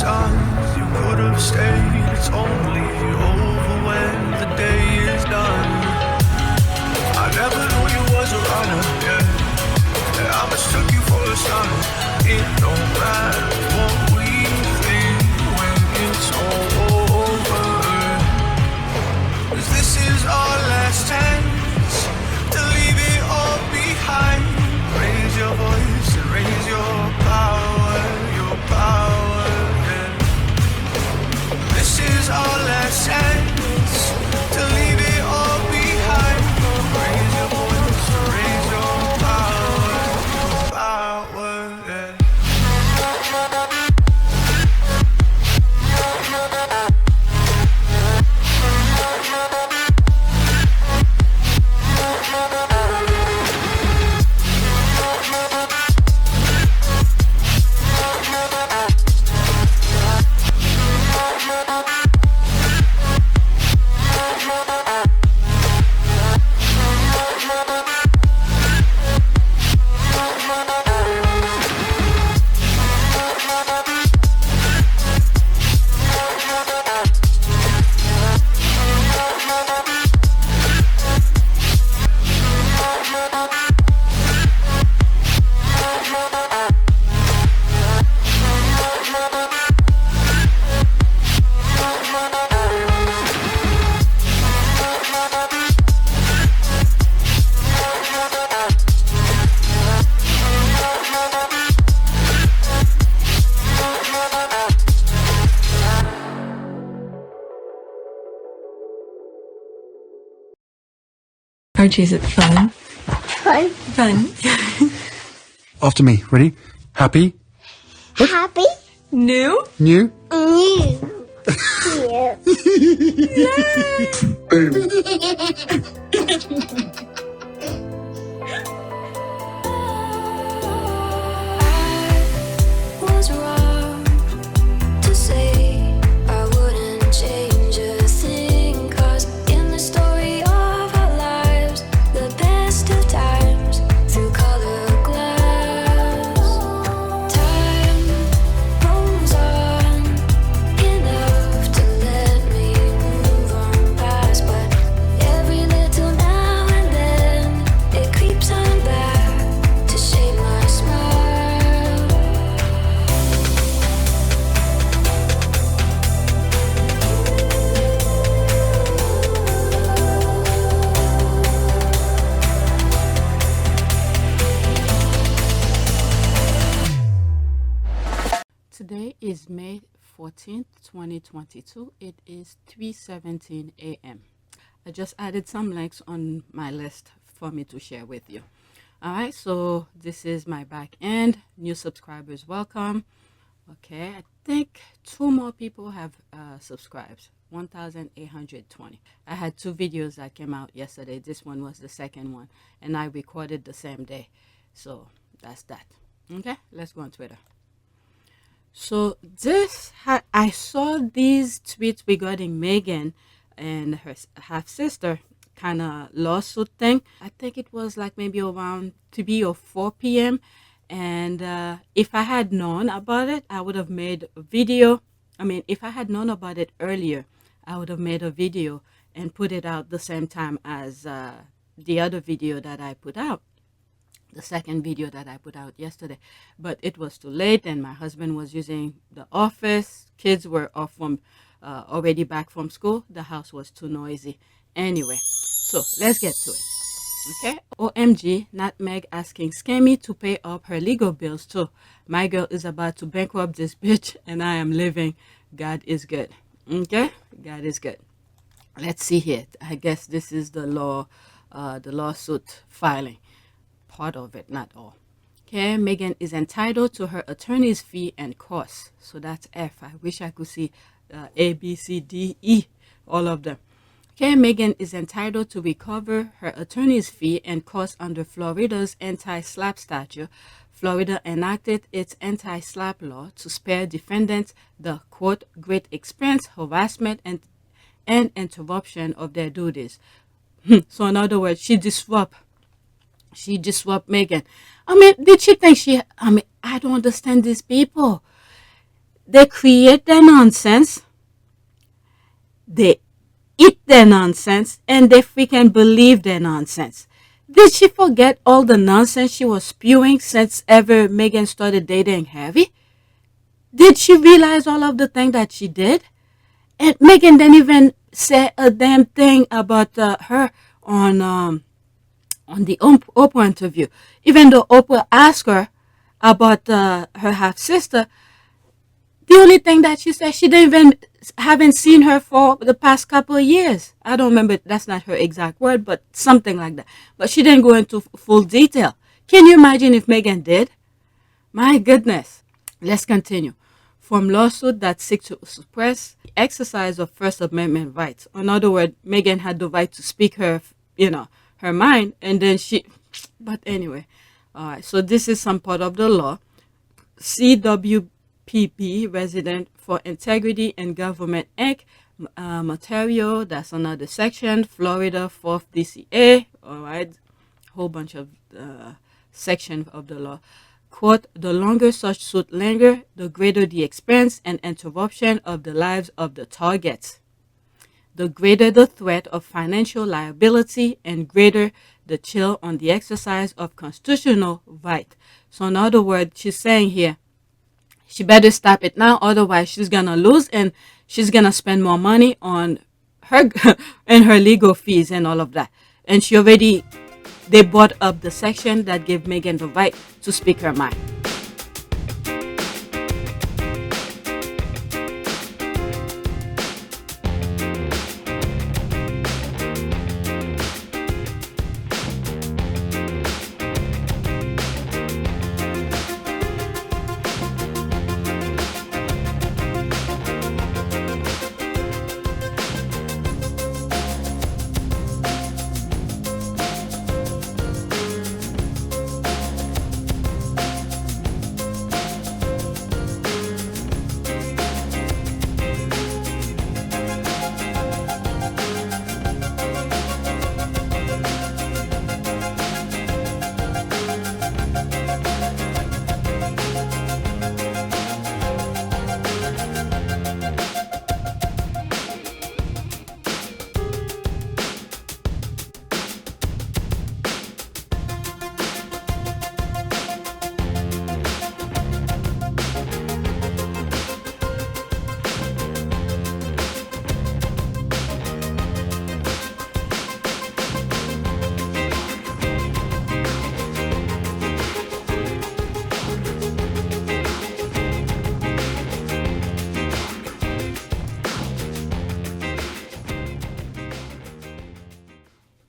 signs you could have stayed. It's only over when the day is done. I never knew you was a runner, yeah. I mistook you for a son. It don't matter what we think when it's all over. 'Cause this is our last chance to leave it all behind. Raise your voice and raise your power, yeah. This is our last chance to leave it all behind. Raise your voice and raise your power, yeah. Archie, is it fun? Fun. After me. Ready? Happy? Happy? New? New? New. Was wrong to say I wouldn't change a thing, 'cause in the story of our lives, the best of times through colored glass, time rolls on enough to let me move on past, but every little now and then it creeps on back to shape my smile. Today is May 14th, 2022. It is 3:17 a.m. I just added some links on my list for me to share with you. All right, so this is my back end. New subscribers, welcome. Okay, I think 2 more people have subscribed. 1,820. I had 2 videos that came out yesterday. This one was the second one, and I recorded the same day. So that's that. Okay, let's go on Twitter. So I saw these tweets regarding Meghan and her half sister kind of lawsuit thing. I think it was like maybe around 3 or 4 p.m. And if I had known about it, I would have made a video. I mean, if I had known about it earlier, I would have made a video and put it out the same time as the other video that I put out. The second video that I put out yesterday, but it was too late and my husband was using the office. Kids were off from already back from school. The house was too noisy. Anyway, so let's get to it. Okay, OMG, not Meg asking Scammy to pay up her legal bills too. My girl is about to bankrupt this bitch and I am living. God is good. Okay, God is good. Let's see here. I guess this is the lawsuit filing. Part of it, not all. Okay, Meghan is entitled to her attorney's fee and costs. So that's F. I wish I could see A, B, C, D, E, all of them. Okay, Meghan is entitled to recover her attorney's fee and costs under Florida's anti-SLAPP statute. Florida enacted its anti-SLAPP law to spare defendants the, quote, great expense, harassment, and interruption of their duties. So in other words, she disrupt Meghan. I mean, did she think I don't understand these people. They create their nonsense, they eat their nonsense, and they freaking believe their nonsense. Did she forget all the nonsense she was spewing since ever Meghan started dating Harry? Did she realize all of the things that she did? And Meghan didn't even say a damn thing about her on the Oprah interview. Even though Oprah asked her about her half-sister, the only thing that she said, she didn't even haven't seen her for the past couple of years. I don't remember, that's not her exact word, but something like that. But she didn't go into full detail. Can you imagine if Meghan did? My goodness. Let's continue. From lawsuit that seeks to suppress the exercise of First Amendment rights. In other words, Meghan had the right to speak her, her mind, and then but anyway. All right, so this is some part of the law. CWPP, Resident for Integrity and Government Inc., Ontario, that's another section. Florida, 4th DCA, all right, whole bunch of section of the law. Quote, the longer such suit linger, the greater the expense and interruption of the lives of the targets. The greater the threat of financial liability and greater the chill on the exercise of constitutional right. So in other words, she's saying here, she better stop it now, otherwise she's gonna lose and she's gonna spend more money on her and her legal fees and all of that. And they brought up the section that gave Meghan the right to speak her mind.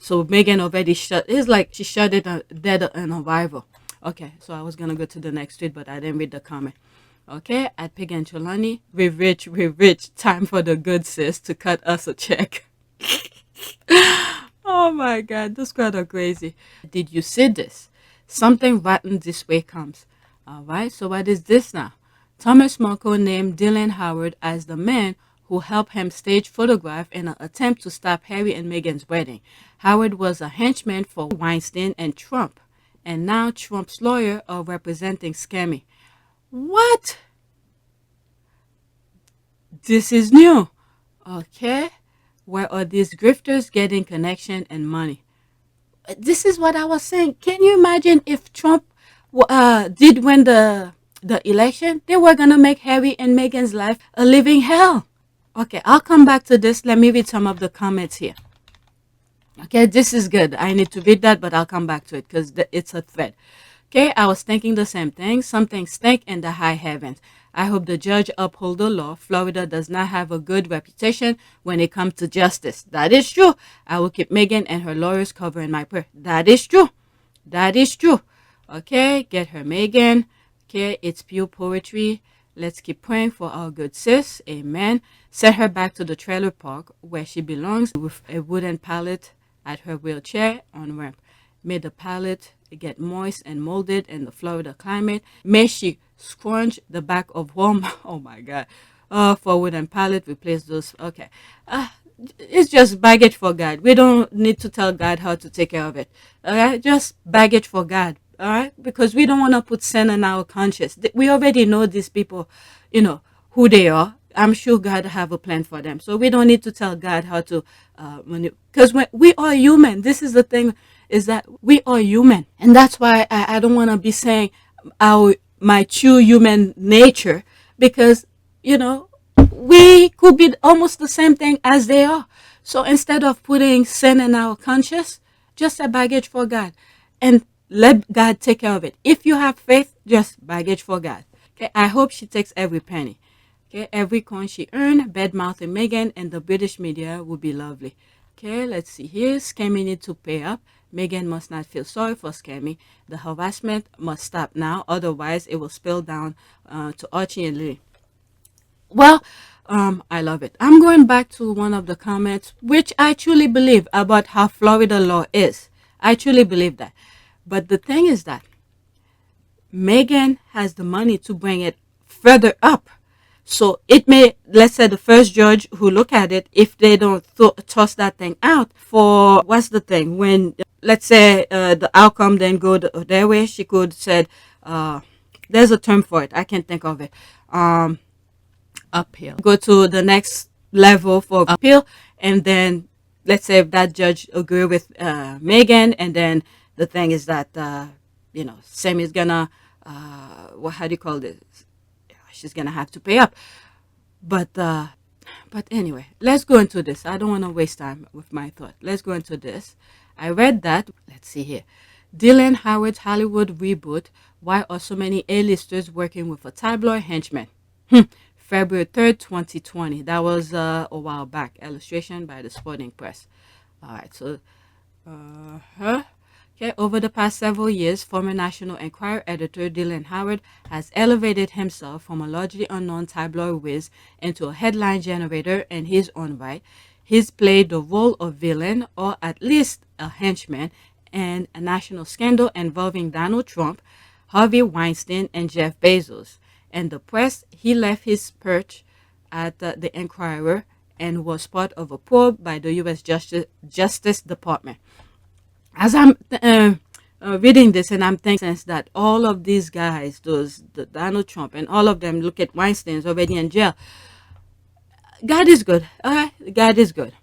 So Meghan already it's like she shut it dead on arrival. Okay, so I was going to go to the next tweet, but I didn't read the comment. Okay, at Pig and Cholani, we rich. Time for the good sis to cut us a check. Oh my God, this crowd are crazy. Did you see this? Something rotten this way comes. All right, so what is this now? Thomas Markle named Dylan Howard as the man who helped him stage photograph in an attempt to stop Harry and Meghan's wedding. Howard was a henchman for Weinstein and Trump, and now Trump's lawyer are representing Scammy. What? This is new. Okay, where are these grifters getting connection and money? This is what I was saying. Can you imagine if Trump did win the election? They were gonna make Harry and Meghan's life a living hell. Okay, I'll come back to this. Let me read some of the comments here. Okay, this is good. I need to read that, but I'll come back to it because it's a thread. Okay, I was thinking the same thing. Something stank in the high heavens. I hope the judge uphold the law. Florida does not have a good reputation when it comes to justice. That is true. I will keep Meghan and her lawyers covered in my prayer. That is true. That is true. Okay, get her Meghan. Okay, it's pure poetry. Let's keep praying for our good sis. Amen. Send her back to the trailer park where she belongs with a wooden pallet at her wheelchair on ramp. May the pallet get moist and molded in the Florida climate. May she scrunch the back of home. Oh my God. For wooden pallet, replace those. Okay. It's just baggage for God. We don't need to tell God how to take care of it. All right. Just baggage for God. All right, because we don't want to put sin in our conscience. We already know these people, who they are. I'm sure God have a plan for them. So we don't need to tell God how to, because when we are human, this is the thing, is that we are human. And that's why I don't want to be saying my true human nature, because, we could be almost the same thing as they are. So instead of putting sin in our conscience, just a baggage for God and let God take care of it. If you have faith, just baggage for God. Okay, I hope she takes every penny. Okay, every coin she earned, bad mouthing Meghan and the British media would be lovely. Okay, let's see here. Scammy need to pay up. Meghan must not feel sorry for Scammy. The harassment must stop now, otherwise it will spill down to Archie and Lily. Well, I love it. I'm going back to one of the comments, which I truly believe about how Florida law is. I truly believe that. But the thing is that Meghan has the money to bring it further up. So it may, let's say the first judge who look at it, if they don't toss that thing out for, what's the thing, when, let's say the outcome then go their way, she could said, there's a term for it, I can't think of it, appeal. Go to the next level for appeal, and then let's say if that judge agree with Meghan, and then the thing is that, Sammy's gonna, how do you call this? She's gonna have to pay up. But anyway, let's go into this. I don't want to waste time with my thought. Let's go into this. I read that. Let's see here. Dylan Howard's Hollywood reboot. Why are so many A-listers working with a tabloid henchman? February 3rd, 2020. That was a while back. Illustration by the Sporting Press. All right, so okay, over the past several years, former National Enquirer editor Dylan Howard has elevated himself from a largely unknown tabloid whiz into a headline generator in his own right. He's played the role of villain, or at least a henchman, in a national scandal involving Donald Trump, Harvey Weinstein, and Jeff Bezos. And the press, he left his perch at the Enquirer and was part of a probe by the U.S. Justice Department. As I'm reading this, and I'm thinking that all of these guys, the Donald Trump and all of them, look at Weinstein's already in jail. God is good. All right, God is good.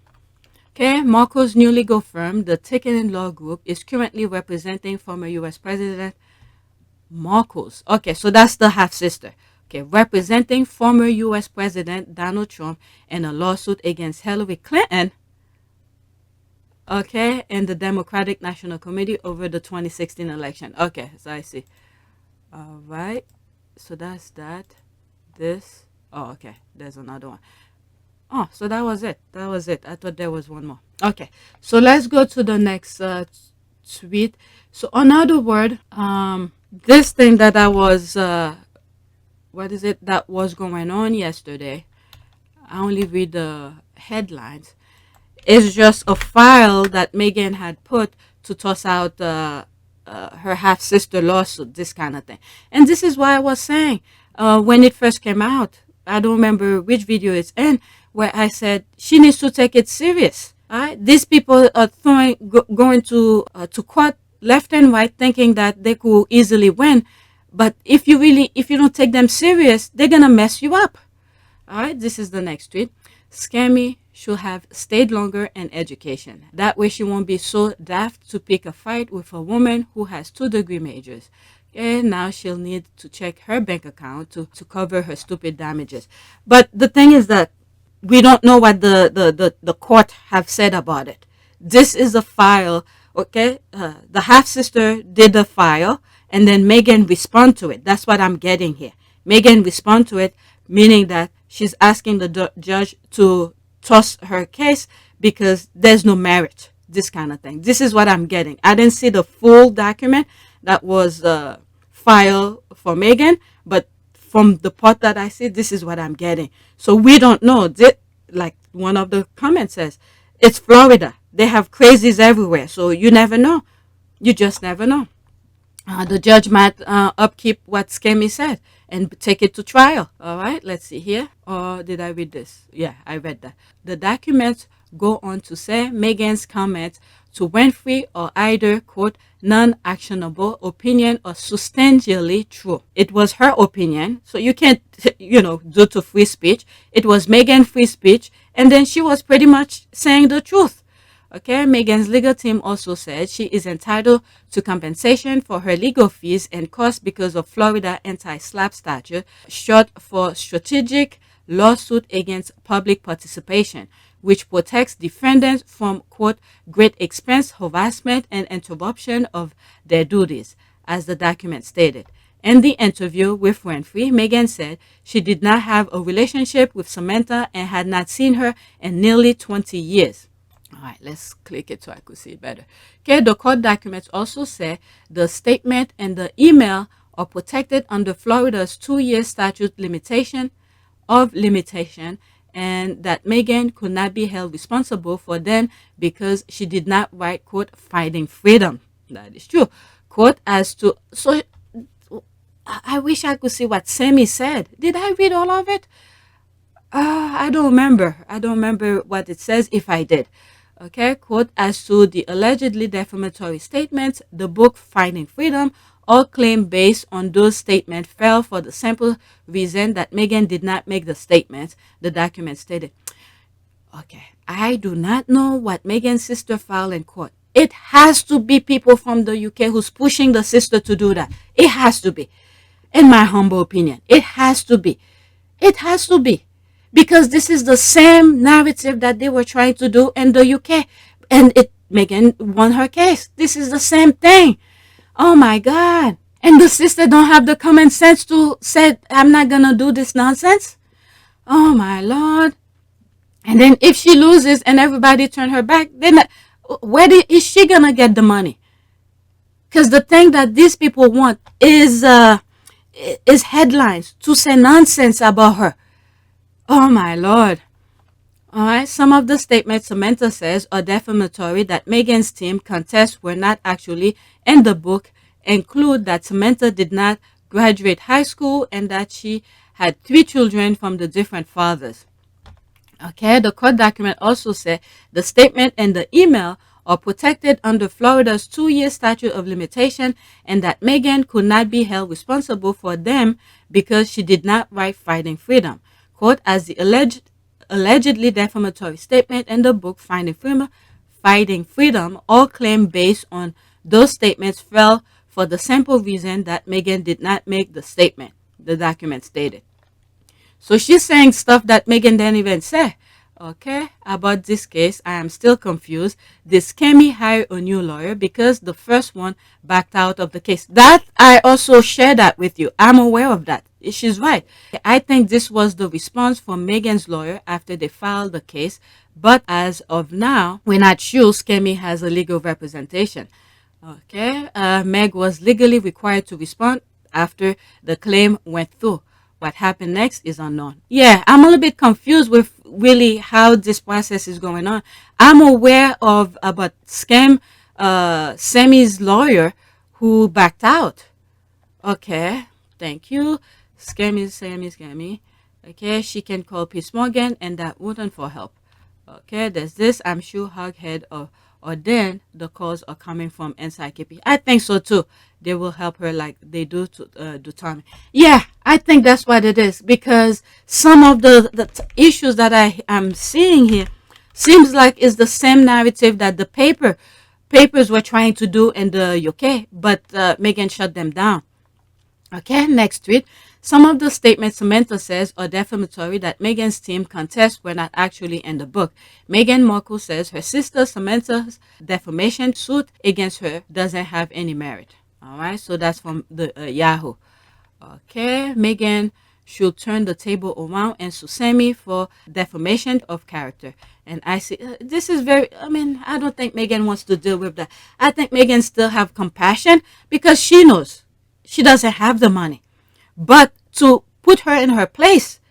Okay, Marco's newly go firm, the Ticketing Law Group, is currently representing former U.S. President Marcos. Okay, so that's the half-sister. Okay, representing former U.S. President Donald Trump in a lawsuit against Hillary Clinton. Okay, and the Democratic National Committee over the 2016 election. Okay, so I see. All right, so that's that. This. Oh, okay, there's another one. Oh, so that was it. That was it. I thought there was one more. Okay, so let's go to the next tweet. So another word, this thing that I was, what is it that was going on yesterday? I only read the headlines. It's just a file that Meghan had put to toss out her half-sister lawsuit, this kind of thing. And this is why I was saying, when it first came out, I don't remember which video it's in, where I said she needs to take it serious. All right? These people are going to court left and right, thinking that they could easily win. But if you don't take them serious, they're going to mess you up. All right, this is the next tweet. Scammy should have stayed longer in education. That way she won't be so daft to pick a fight with a woman who has 2-degree majors. And now she'll need to check her bank account to cover her stupid damages. But the thing is that we don't know what the court have said about it. This is a file, okay? The half-sister did the file, and then Meghan respond to it. That's what I'm getting here. Meghan respond to it, meaning that she's asking the judge to toss her case because there's no merit, this kind of thing. This is what I'm getting. I didn't see the full document that was filed for Meghan, but from the part that I see, this is what I'm getting. So we don't know. Like one of the comments says, it's Florida. They have crazies everywhere. So you never know. You just never know. The judge might upkeep what Scammy said and take it to trial. All right, let's see here. Or did I read this? Yeah, I read that. The documents go on to say Meghan's comments to Winfrey are either, quote, non-actionable opinion or substantially true. It was her opinion, so you can't, due to free speech. It was Meghan free speech, and then she was pretty much saying the truth. Okay, Meghan's legal team also said she is entitled to compensation for her legal fees and costs because of Florida anti-SLAPP statute, short for strategic lawsuit against public participation, which protects defendants from, quote, great expense, harassment, and interruption of their duties, as the document stated. In the interview with Winfrey, Meghan said she did not have a relationship with Samantha and had not seen her in nearly 20 years. All right, let's click it so I could see it better. Okay, the court documents also say the statement and the email are protected under Florida's 2-year statute of limitation, and that Meghan could not be held responsible for them because she did not write, quote, fighting freedom. That is true. Quote, as to, so I wish I could see what Sammy said. Did I read all of it? I don't remember. I don't remember what it says if I did. Okay, quote, as to the allegedly defamatory statements, the book Fighting Freedom, all claim based on those statements fell for the simple reason that Meghan did not make the statements, the document stated. Okay, I do not know what Meghan's sister filed in court. It has to be people from the UK who's pushing the sister to do that. It has to be. In my humble opinion, it has to be. It has to be. Because this is the same narrative that they were trying to do in the UK. And Meghan won her case. This is the same thing. Oh my God. And the sister don't have the common sense to say, I'm not going to do this nonsense. Oh my Lord. And then if she loses and everybody turn her back, then where is she going to get the money? Because the thing that these people want is headlines to say nonsense about her. Oh, my Lord. All right. Some of the statements Samantha says are defamatory that Meghan's team contests were not actually in the book include that Samantha did not graduate high school and that she had 3 children from the different fathers. Okay. The court document also said the statement and the email are protected under Florida's 2-year statute of limitation and that Meghan could not be held responsible for them because she did not write Fighting Freedom. Quote, as the allegedly defamatory statement in the book Fighting Freedom, all claim based on those statements fell for the simple reason that Meghan did not make the statement, the document stated. So she's saying stuff that Meghan didn't even say. Okay, about this case, I am still confused. Did Scammy hire a new lawyer because the first one backed out of the case? That I also share that with you. I'm aware of that. She's right. I think this was the response from Meghan's lawyer after they filed the case. But as of now, we're not sure Scammy has a legal representation. Okay, Meg was legally required to respond after the claim went through. What happened next is unknown. Yeah, I'm a little bit confused with really how this process is going on. I'm aware of about Sammy's lawyer who backed out. Okay, thank you. Scammy. Okay, she can call Piers Morgan and that wouldn't for help. Okay, there's this. I'm sure Hoghead or then the calls are coming from inside KP. I think so too. They will help her like they do to Tommy. Yeah, I think that's what it is because some of the issues that I am seeing here seems like it's the same narrative that the papers were trying to do in the UK, but Meghan shut them down. Okay, next tweet. Some of the statements Samantha says are defamatory that Meghan's team contests were not actually in the book. Meghan Markle says her sister Samantha's defamation suit against her doesn't have any merit. All right, so that's from the Yahoo. Okay, Meghan should turn the table around and sue Sammy for defamation of character. And I see this is very, I don't think Meghan wants to deal with that. I think Meghan still have compassion because she knows she doesn't have the money. But to put her in her place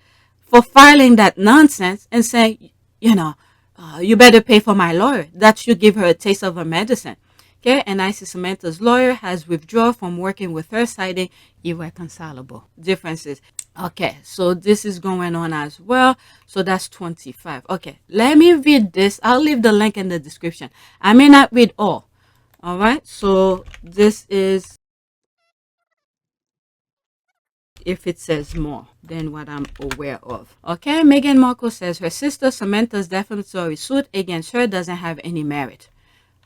for filing that nonsense and saying, you better pay for my lawyer, that should give her a taste of her medicine. Okay, and I see Samantha's lawyer has withdrawn from working with her, citing irreconcilable differences. Okay, so this is going on as well. So that's 25. Okay, let me read this. I'll leave the link in the description. I may not read all. All right, so this is, if it says more than what I'm aware of. Okay, Meghan Markle says her sister Samantha's defamatory suit against her doesn't have any merit.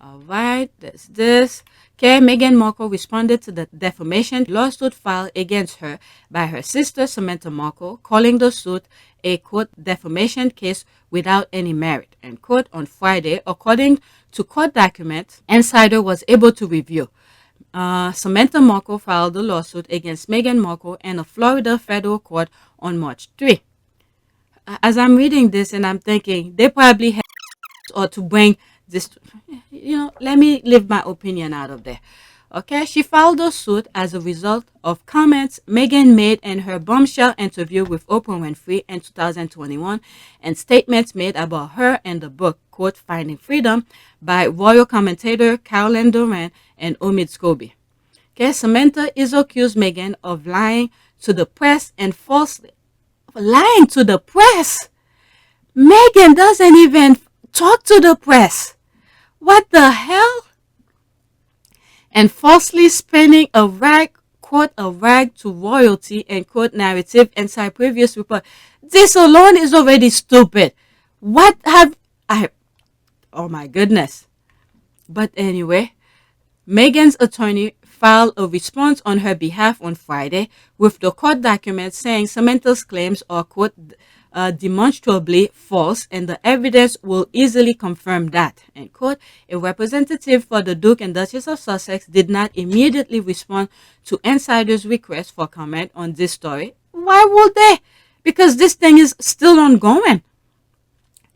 All right, there's this. Okay, Meghan Markle responded to the defamation lawsuit filed against her by her sister Samantha Markle, calling the suit a, quote, defamation case without any merit, end quote, on Friday, according to court documents Insider was able to review. Samantha Markle filed a lawsuit against Meghan Markle in a Florida federal court on March 3. As I'm reading this and I'm thinking, they probably had or to bring this, let me leave my opinion out of there. Okay, she filed a suit as a result of comments Meghan made in her bombshell interview with Oprah Winfrey in 2021 and statements made about her in the book, quote, Finding Freedom, by royal commentator Caroline Doran and Omid Scobie. Okay, Samantha is accused Meghan of lying to the press and falsely lying to the press. Meghan doesn't even talk to the press. What the hell? And falsely spinning a rag, quote, a rag to royalty, and quote, narrative inside previous report. This alone is already stupid. What have I? Oh my goodness. But anyway, Meghan's attorney filed a response on her behalf on Friday with the court documents saying Samantha's claims are, quote, demonstrably false, and the evidence will easily confirm that, end quote. A representative for the Duke and Duchess of Sussex did not immediately respond to Insider's request for comment on this story. Why would they? Because this thing is still ongoing.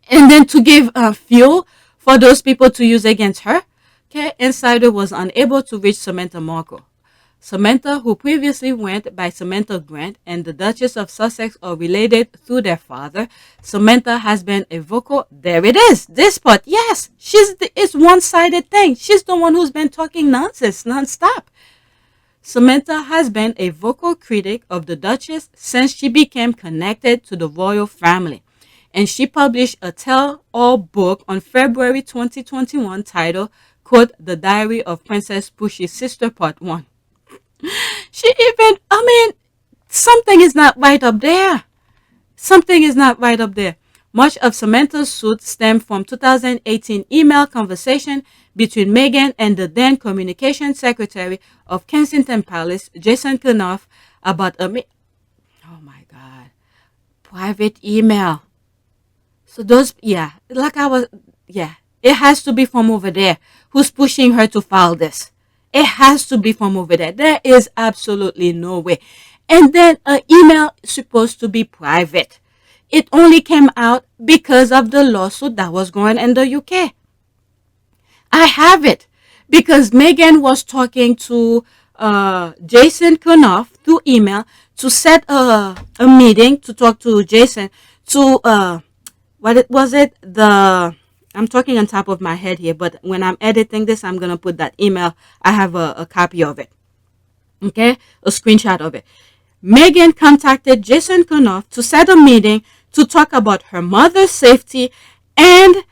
And then to give fuel for those people to use against her. Okay, Insider was unable to reach Samantha Markle. Samantha, who previously went by Samantha Grant, and the Duchess of Sussex are related through their father. Samantha has been a vocal. There it is. This part. Yes, it's one-sided thing. She's the one who's been talking nonsense nonstop. Samantha has been a vocal critic of the Duchess since she became connected to the royal family. And she published a tell-all book on February 2021 titled, quote, The Diary of Princess Pushy's Sister Part 1. Something is not right up there. Something is not right up there. Much of Samantha's suit stemmed from 2018 email conversation between Meghan and the then communications secretary of Kensington Palace, Jason Kenoff, about oh my God, private email. So it has to be from over there. Who's pushing her to file this? It has to be from over there. There is absolutely no way. And then an email is supposed to be private. It only came out because of the lawsuit that was going in the UK. I have it because Meghan was talking to Jason Kenoff through email to set a meeting to talk to Jason to I'm talking on top of my head here, but when I'm editing this, I'm going to put that email. I have a copy of it. Okay? A screenshot of it. Meghan contacted Jason Kenoff to set a meeting to talk about her mother's safety and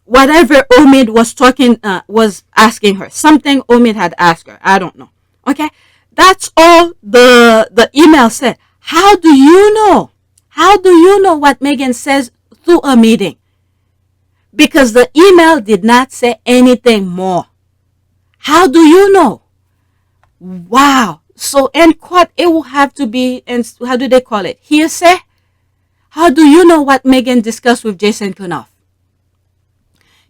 whatever Omid was asking her. Something Omid had asked her. I don't know. Okay? That's all the email said. How do you know? How do you know what Meghan says through a meeting? Because the email did not say anything more. How do you know? Wow. So in court, it will have to be, how do they call it? Hearsay? How do you know what Meghan discussed with Jason Kenoff?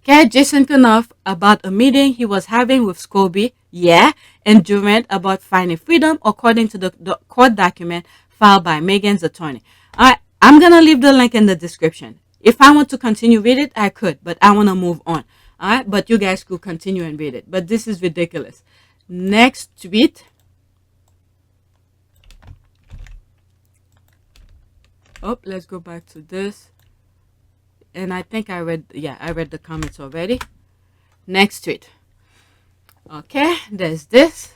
Okay, Jason Kenoff about a meeting he was having with Scobie, and Durant about finding freedom, according to the court document filed by Meghan's attorney. All right, I'm going to leave the link in the description. If I want to continue read it, I could, but I want to move on. All right, but you guys could continue and read it. But this is ridiculous. Next tweet. Oh, let's go back to this. And I think I read the comments already. Next tweet. Okay, there's this.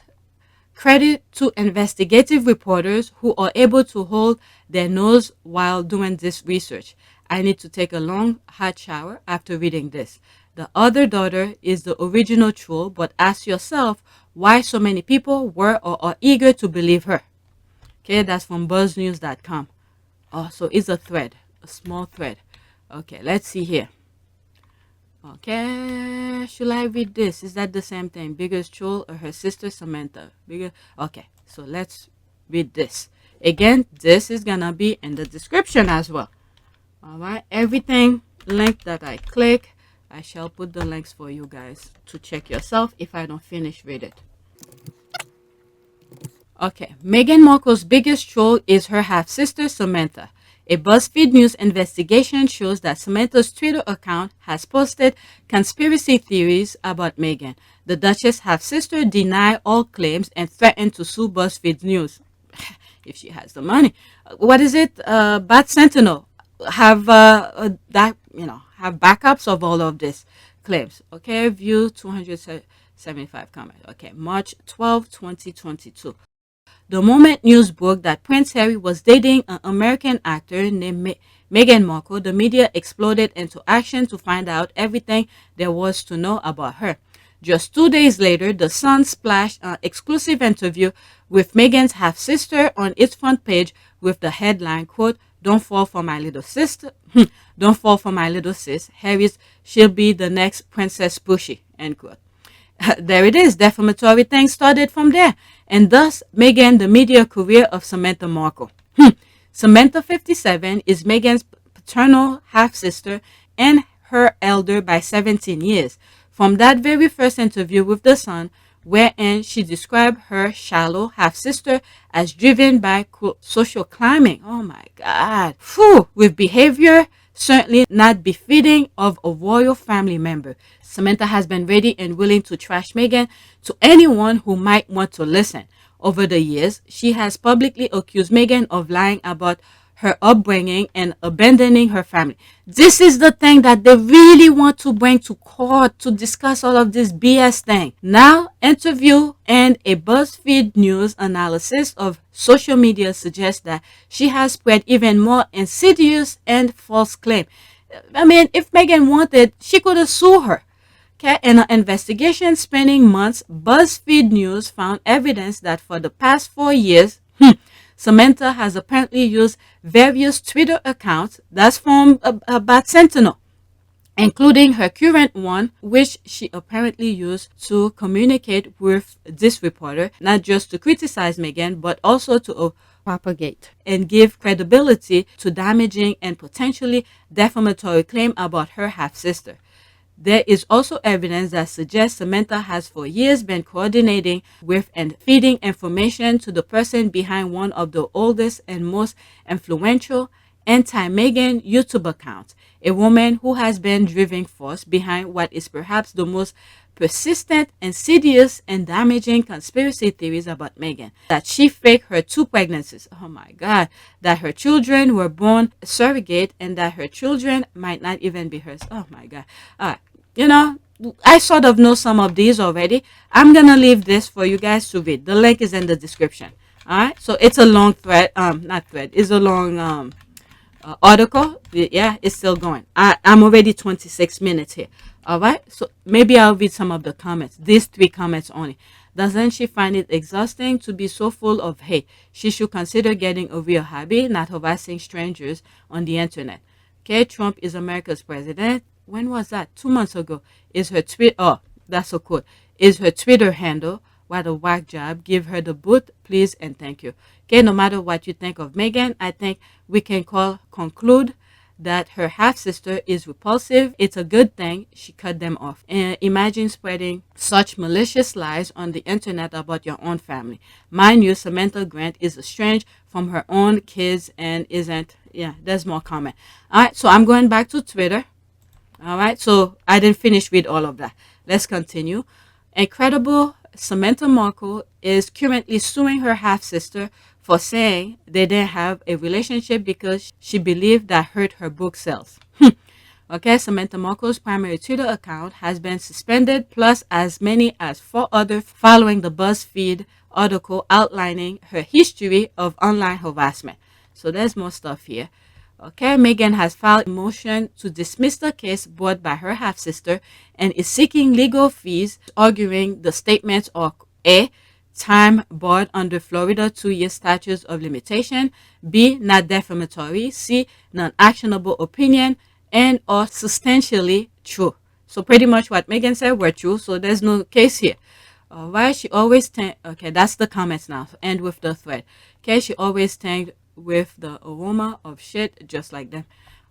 Credit to investigative reporters who are able to hold their nose while doing this research. I need to take a long hot shower after reading this. The other daughter is the original troll, but ask yourself why so many people were or are eager to believe her. Okay, that's from buzznews.com. Oh, so it's a thread, a small thread. Okay, let's see here. Okay, should I read this? Is that the same thing? Biggest troll or her sister Samantha? Bigger. Okay, so let's read this. Again, this is gonna be in the description as well. All right, everything link that I click, I shall put the links for you guys to check yourself if I don't finish read it. Okay, Meghan Markle's biggest troll is her half-sister Samantha. A BuzzFeed News investigation shows that Samantha's Twitter account has posted conspiracy theories about Meghan. The Duchess' half-sister denied all claims and threatened to sue BuzzFeed News if she has the money. What is it? Bad Sentinel have have backups of all of this claims. Okay, view 275 comments. Okay, March 12, 2022. The moment news broke that Prince Harry was dating an American actor named Meghan Markle, the media exploded into action to find out everything there was to know about her. Just 2 days later, The Sun splashed an exclusive interview with Meghan's half-sister on its front page with the headline, quote, "Don't fall for my little sister. Don't fall for my little sis. She'll be the next Princess Pushy," end quote. There it is. Defamatory things started from there. And thus, Meghan, the media career of Samantha Markle. Samantha, 57, is Meghan's paternal half-sister and her elder by 17 years. From that very first interview with The Sun, wherein she described her shallow half-sister as driven by social climbing. Oh my God. With behavior certainly not befitting of a royal family member. Samantha has been ready and willing to trash Meghan to anyone who might want to listen. Over the years, she has publicly accused Meghan of lying about her upbringing and abandoning her family. This is the thing that they really want to bring to court to discuss all of this BS thing. Now, interview and a BuzzFeed News analysis of social media suggests that she has spread even more insidious and false claim. I mean, if Meghan wanted, she could have sued her. Okay, in an investigation spanning months, BuzzFeed News found evidence that for the past 4 years, Samantha has apparently used various Twitter accounts, that's from Bad Sentinel, including her current one, which she apparently used to communicate with this reporter, not just to criticize Meghan, but also to propagate and give credibility to damaging and potentially defamatory claim about her half-sister. There is also evidence that suggests Samantha has for years been coordinating with and feeding information to the person behind one of the oldest and most influential anti-Meghan YouTube accounts, a woman who has been driving force behind what is perhaps the most persistent, insidious, and damaging conspiracy theories about Meghan. That she faked her 2 pregnancies. Oh my God. That her children were born surrogate and that her children might not even be hers. Oh my God. All right. You know, I sort of know some of these already. I'm going to leave this for you guys to read. The link is in the description. All right. So it's a long thread. Not thread. It's a long article. Yeah, it's still going. I'm already 26 minutes here. All right. So maybe I'll read some of the comments. These 3 comments only. Doesn't she find it exhausting to be so full of hate? She should consider getting a real hobby, not harassing strangers on the internet. Okay. Trump is America's president. When was that? 2 months ago. Is her tweet? Oh, that's so cool. Is her Twitter handle? What a whack job. Give her the boot, please, and thank you. Okay, no matter what you think of Meghan, I think we can conclude that her half-sister is repulsive. It's a good thing she cut them off. And imagine spreading such malicious lies on the internet about your own family. Mind you, Samantha Grant is estranged from her own kids and isn't. Yeah, there's more comment. All right, so I'm going back to Twitter. All right, so I didn't finish with all of that. Let's continue. Incredible Samantha Markle is currently suing her half-sister for saying they didn't have a relationship because she believed that hurt her book sales. Okay, Samantha Markle's primary Twitter account has been suspended, plus as many as 4 others following the BuzzFeed article outlining her history of online harassment. So there's more stuff here. Okay, Meghan has filed a motion to dismiss the case brought by her half-sister and is seeking legal fees, arguing the statements are A, time barred under Florida 2-year statutes of limitation, B, not defamatory, C, non-actionable opinion, and are substantially true. So pretty much what Meghan said were true, so there's no case here. All right, she always okay, that's the comments now. End with the thread. Okay, she always tanked with the aroma of shit just like them.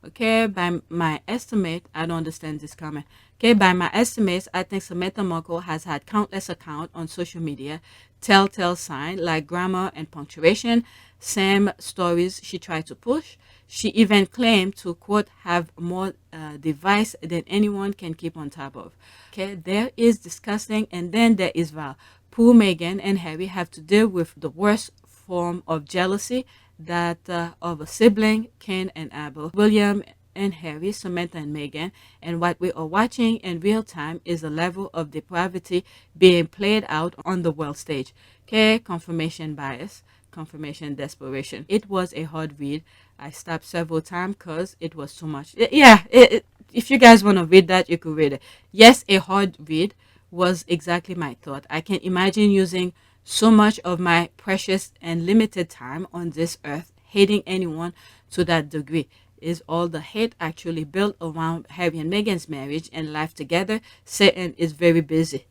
Okay, by my estimate, I don't understand this comment. Okay, by my estimates, I think Samantha Markle has had countless accounts on social media, telltale sign like grammar and punctuation, same stories she tried to push. She even claimed to, quote, have more device than anyone can keep on top of. Okay, there is disgusting, and then there is Val. Poor Meghan and Harry have to deal with the worst form of jealousy that of a sibling, Cain and Abel, William and Harry, Samantha and Meghan, and what we are watching in real time is a level of depravity being played out on the world stage. Okay, confirmation bias, confirmation desperation. It was a hard read. I stopped several times because it was too much. Yeah, if you guys want to read that, you could read it. Yes, a hard read was exactly my thought. I can imagine using so much of my precious and limited time on this earth hating anyone to that degree. Is all the hate actually built around Harry and Meghan's marriage and life together? Satan is very busy.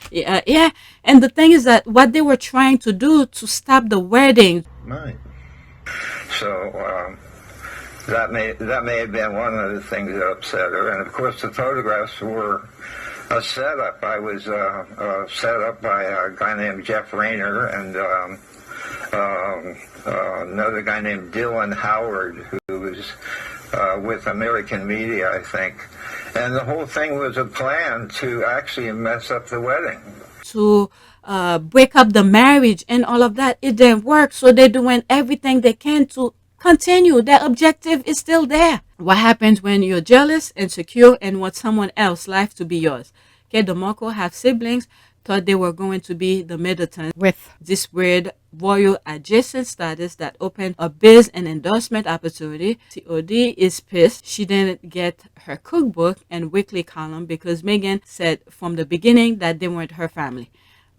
Yeah. And the thing is that what they were trying to do to stop the wedding. Right. So that may have been one of the things that upset her. And of course, the photographs were a setup. I was set up by a guy named Jeff Rayner and another guy named Dylan Howard, who was with American Media, I think. And the whole thing was a plan to actually mess up the wedding. To break up the marriage and all of that. It didn't work. So they're doing everything they can to continue. Their objective is still there. What happens when you're jealous, insecure, and want someone else's life to be yours? Okay, the Markle have siblings, thought they were going to be the Middletons with this weird royal adjacent status that opened a biz and endorsement opportunity. COD is pissed she didn't get her cookbook and weekly column because Meghan said from the beginning that they weren't her family.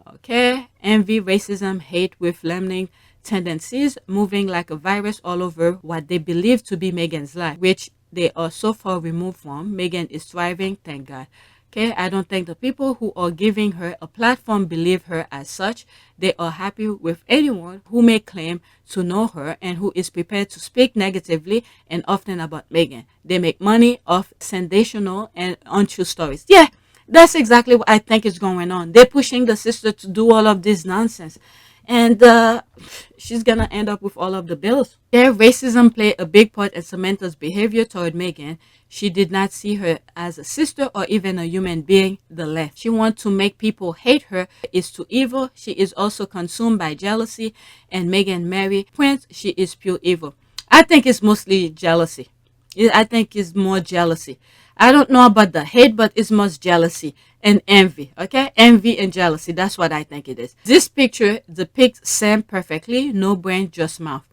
Okay, envy, racism, hate with lemming tendencies moving like a virus all over what they believe to be Meghan's life, which they are so far removed from. Meghan is thriving, thank God. Okay, I don't think the people who are giving her a platform believe her as such. They are happy with anyone who may claim to know her and who is prepared to speak negatively and often about Meghan. They make money off sensational and untrue stories. Yeah, that's exactly what I think is going on. They're pushing the sister to do all of this nonsense. And she's going to end up with all of the bills. Yeah, racism played a big part in Samantha's behavior toward Meghan. She did not see her as a sister or even a human being the less. She wants to make people hate her. Is too evil. She is also consumed by jealousy. And Meghan married Prince. She is pure evil. I think it's mostly jealousy. I think it's more jealousy. I don't know about the hate, but it's most jealousy and envy. Okay, envy and jealousy. That's what I think it is. This picture depicts Sam perfectly. No brain, just mouth.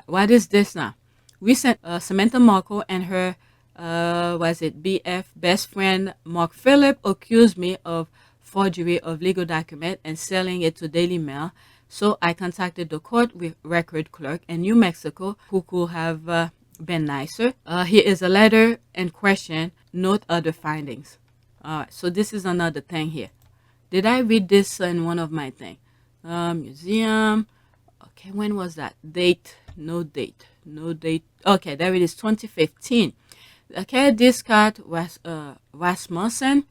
What is this now? Recent Samantha Markle and her BF best friend Mark Phillip accused me of forgery of legal document and selling it to Daily Mail. So I contacted the court record clerk in New Mexico who could have been nicer. Here is a letter in question. Note other findings. So this is another thing here. Did I read this in one of my things? Museum. Okay, when was that? Date. No date. No date. Okay, there it is. 2015. Okay, this card was Rasmussen.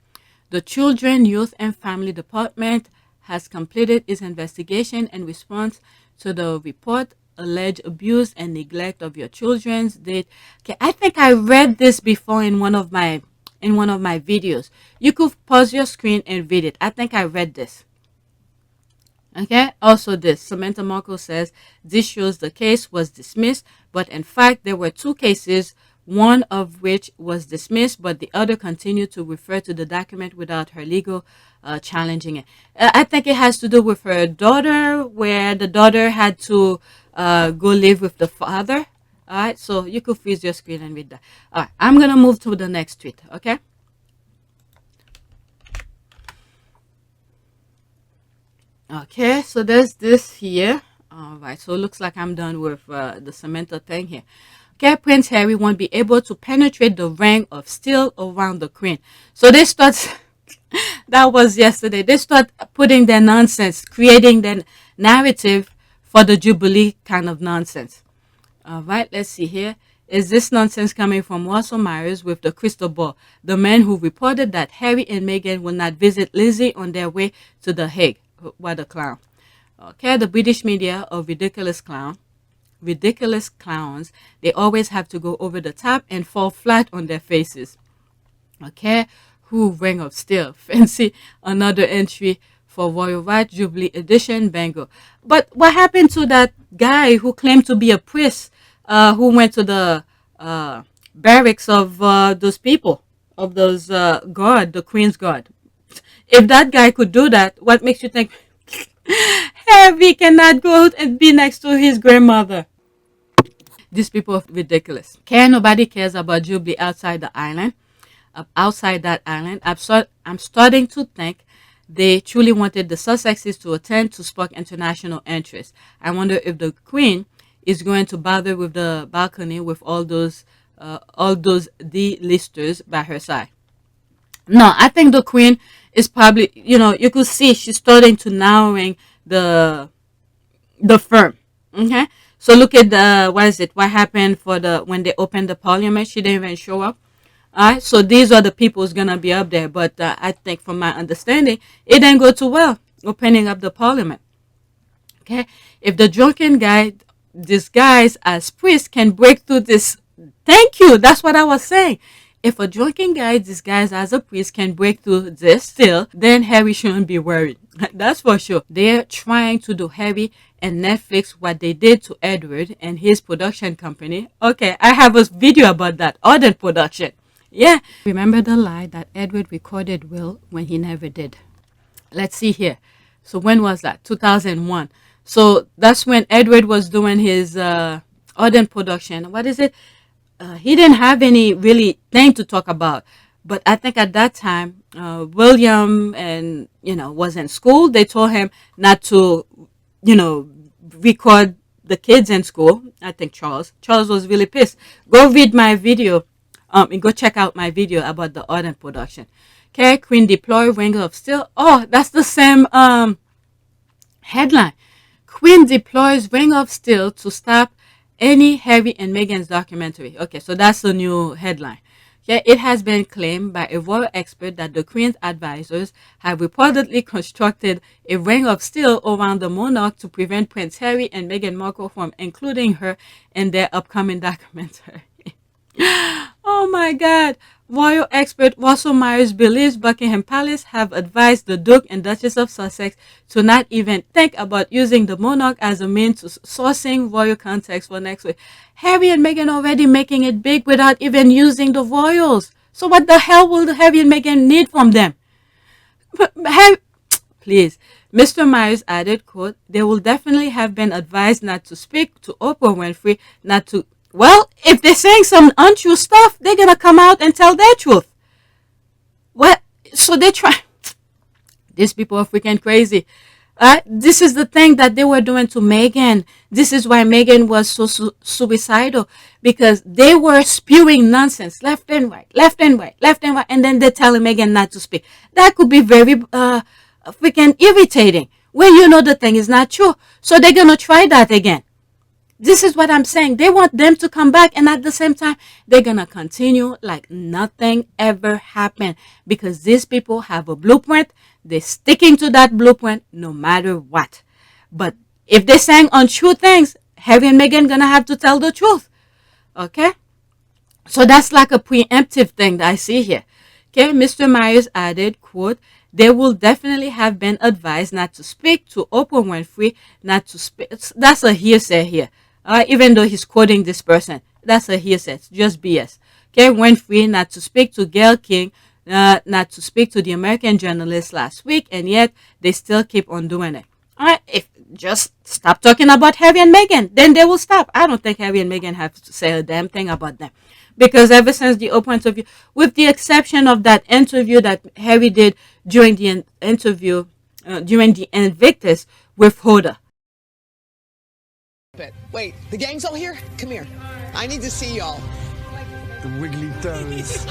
The Children, Youth and Family Department has completed its investigation in response to the report alleged abuse and neglect of your children's date. Okay, I think I read this before in one of my videos. You could pause your screen and read it. I think I read this. Okay, also this. Samantha Markle says this shows the case was dismissed, but in fact there were 2 cases one of which was dismissed, but the other continued to refer to the document without her legal challenging it. I think it has to do with her daughter, where the daughter had to go live with the father. All right, so you could freeze your screen and read that. All right, I'm going to move to the next tweet, okay? Okay, so there's this here. All right, so it looks like I'm done with the Samantha thing here. Okay, Prince Harry won't be able to penetrate the ring of steel around the Queen. So they start, that was yesterday, they start putting their nonsense, creating their narrative for the Jubilee kind of nonsense. All right, let's see here. Is this nonsense coming from Russell Myers with the crystal ball, the man who reported that Harry and Meghan will not visit Lizzie on their way to The Hague? What a clown. Okay, the British media of ridiculous clowns, they always have to go over the top and fall flat on their faces. Okay, who Ring of Steel? Fancy another entry for Royal Right Jubilee Edition, bango. But what happened to that guy who claimed to be a priest, who went to the barracks of those people, of those guard, the Queen's Guard? If that guy could do that, what makes you think Harry cannot go out and be next to his grandmother? These people are ridiculous. Nobody cares about Jubilee outside the island. Outside that island, I'm starting to think they truly wanted the Sussexes to attend to spark international interest. I wonder if the Queen is going to bother with the balcony with all those D-listers by her side. No, I think the Queen is probably, you could see she's starting to narrowing the firm. Okay, so look at what happened when they opened the parliament. She didn't even show up. All right, so these are the people who's gonna be up there. But I think, from my understanding, it didn't go too well opening up the parliament. Okay, if the drunken guy disguised as priest can break through this, thank you. That's what I was saying. If a drunken guy disguised as a priest can break through this still, then Harry shouldn't be worried. That's for sure. They're trying to do Harry and Netflix what they did to Edward and his production company. Okay, I have a video about that. Ardent Production. Yeah. Remember the lie that Edward recorded Will when he never did. Let's see here. So when was that? 2001. So that's when Edward was doing his Ardent Production. What is it? He didn't have any really thing to talk about. But I think at that time, William and, was in school. They told him not to, record the kids in school. I think Charles was really pissed. Go read my video. And go check out my video about the Ardent Production. Okay, Queen deploy Ring of Steel. Oh, that's the same headline. Queen deploys Ring of Steel to stop any Harry and Meghan's documentary. Okay, so that's the new headline. Okay, it has been claimed by a royal expert that the Queen's advisors have reportedly constructed a ring of steel around the monarch to prevent Prince Harry and Meghan Markle from including her in their upcoming documentary. Oh my God. Royal expert Russell Myers believes Buckingham Palace have advised the Duke and Duchess of Sussex to not even think about using the monarch as a means to sourcing royal contacts for next week. Harry and Meghan already making it big without even using the royals. So what the hell will Harry and Meghan need from them? Please. Mr. Myers added, quote, they will definitely have been advised not to speak to Oprah Winfrey, not to... Well, if they're saying some untrue stuff, they're going to come out and tell their truth. What? So they try. These people are freaking crazy. This is the thing that they were doing to Meghan. This is why Meghan was so suicidal. Because they were spewing nonsense left and right, left and right, left and right. And then they're telling Meghan not to speak. That could be very freaking irritating. When you know the thing is not true. So they're going to try that again. This is what I'm saying. They want them to come back, and at the same time, they're going to continue like nothing ever happened, because these people have a blueprint. They're sticking to that blueprint no matter what. But if they're saying untrue things, Harry and Meghan going to have to tell the truth. Okay? So that's like a preemptive thing that I see here. Okay, Mr. Myers added, quote, they will definitely have been advised not to speak to Oprah Winfrey, not to speak. That's a hearsay here. Even though he's quoting this person. That's a hearsay. It's just BS. Okay, went free not to speak to Gayle King, not to speak to the American journalist last week, and yet they still keep on doing it. All right, if just stop talking about Harry and Meghan, then they will stop. I don't think Harry and Meghan have to say a damn thing about them, because ever since the Oprah interview, with the exception of that interview that Harry did during the interview, during the Invictus with Hoda. Wait, the gang's all here? Come here. I need to see y'all. The wiggly toes.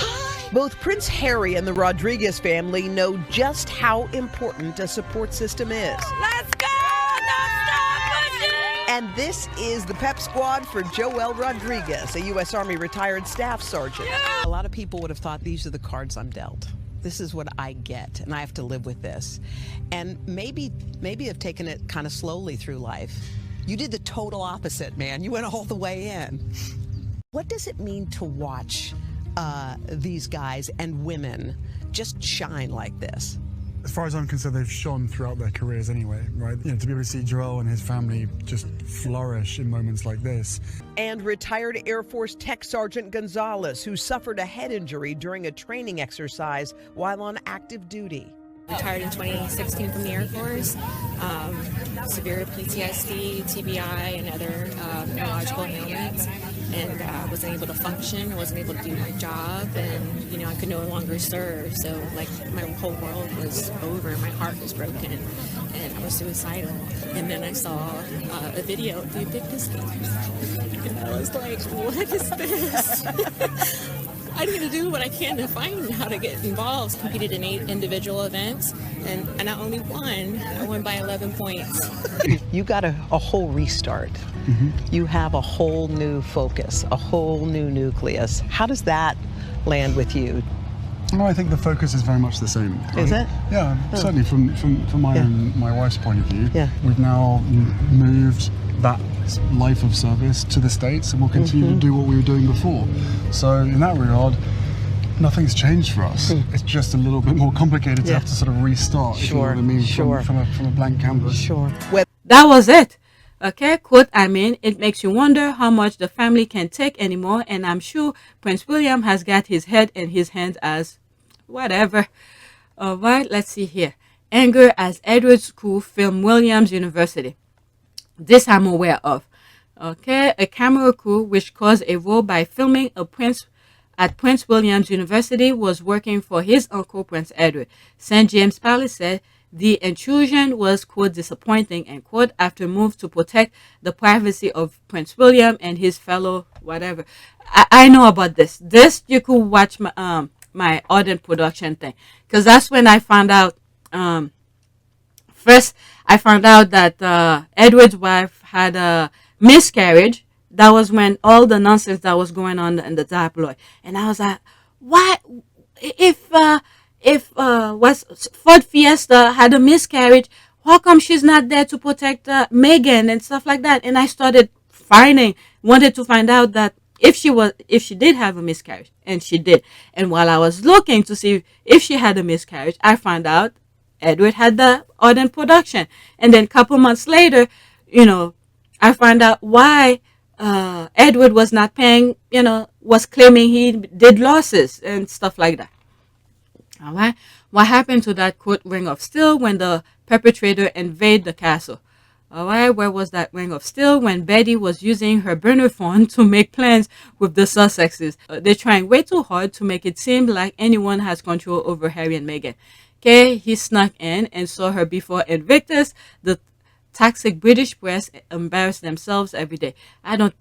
Both Prince Harry and the Rodriguez family know just how important a support system is. Let's go! Don't stop pushing! And this is the pep squad for Joel Rodriguez, a U.S. Army retired staff sergeant. A lot of people would have thought these are the cards I'm dealt. This is what I get, and I have to live with this. And maybe I've taken it kind of slowly through life. You did the total opposite, man. You went all the way in. What does it mean to watch these guys and women just shine like this? As far as I'm concerned, they've shone throughout their careers anyway, right? You know, to be able to see Joel and his family just flourish in moments like this. And retired Air Force Tech Sergeant Gonzalez, who suffered a head injury during a training exercise while on active duty. Retired in 2016 from the Air Force. Severe PTSD, TBI, and other neurological ailments, and wasn't able to function, wasn't able to do my job, and I could no longer serve. So like my whole world was over, my heart was broken, and I was suicidal. And then I saw a video of the INVICTUS games, and I was like, what is this? I need to do what I can to find how to get involved. Competed in 8 individual events, and I not only won, I won by 11 points. You got a whole restart. Mm-hmm. You have a whole new focus, a whole new nucleus. How does that land with you? No, I think the focus is very much the same. Right? Is it? Yeah, certainly from my own, my wife's point of view. Yeah. We've now moved that life of service to the States, and we'll continue to do what we were doing before. So in that regard, nothing's changed for us. It's just a little bit more complicated to have to sort of restart, if you know what I mean, from a blank canvas. Sure. That was it. Okay, quote, it makes you wonder how much the family can take anymore, and I'm sure Prince William has got his head in his hands as whatever. All right, let's see here. Anger as Edward's crew film Williams University. This I'm aware of. Okay, a camera crew which caused a row by filming a prince at Prince William's University was working for his uncle Prince Edward. St. James Palace said the intrusion was, quote, disappointing, end quote, after move to protect the privacy of Prince William and his fellow whatever. I know about this. This you could watch my Ardent production thing, because that's when I found out. First, I found out that Edward's wife had a miscarriage. That was when all the nonsense that was going on in the tabloid, and I was like, "Why? If Ford Fiesta had a miscarriage, how come she's not there to protect Meghan and stuff like that?" And I started wanted to find out that if she did have a miscarriage, and she did. And while I was looking to see if she had a miscarriage, I found out Edward had the Ardent production. And then a couple months later, I found out why Edward was not paying, was claiming he did losses and stuff like that. All right. What happened to that, quote, ring of steel when the perpetrator invaded the castle? All right. Where was that ring of steel when Betty was using her burner phone to make plans with the Sussexes? They're trying way too hard to make it seem like anyone has control over Harry and Meghan. Okay, he snuck in and saw her before Invictus. The toxic British press embarrass themselves every day.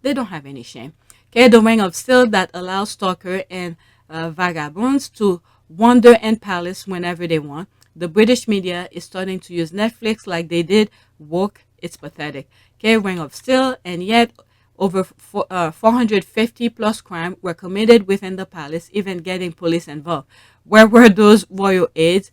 They don't have any shame. Okay, the ring of steel that allows stalker and vagabonds to wander in palace whenever they want. The British media is starting to use Netflix like they did woke. It's pathetic. Okay, ring of steel, and yet over 450 plus crimes were committed within the palace, even getting police involved. Where were those royal aides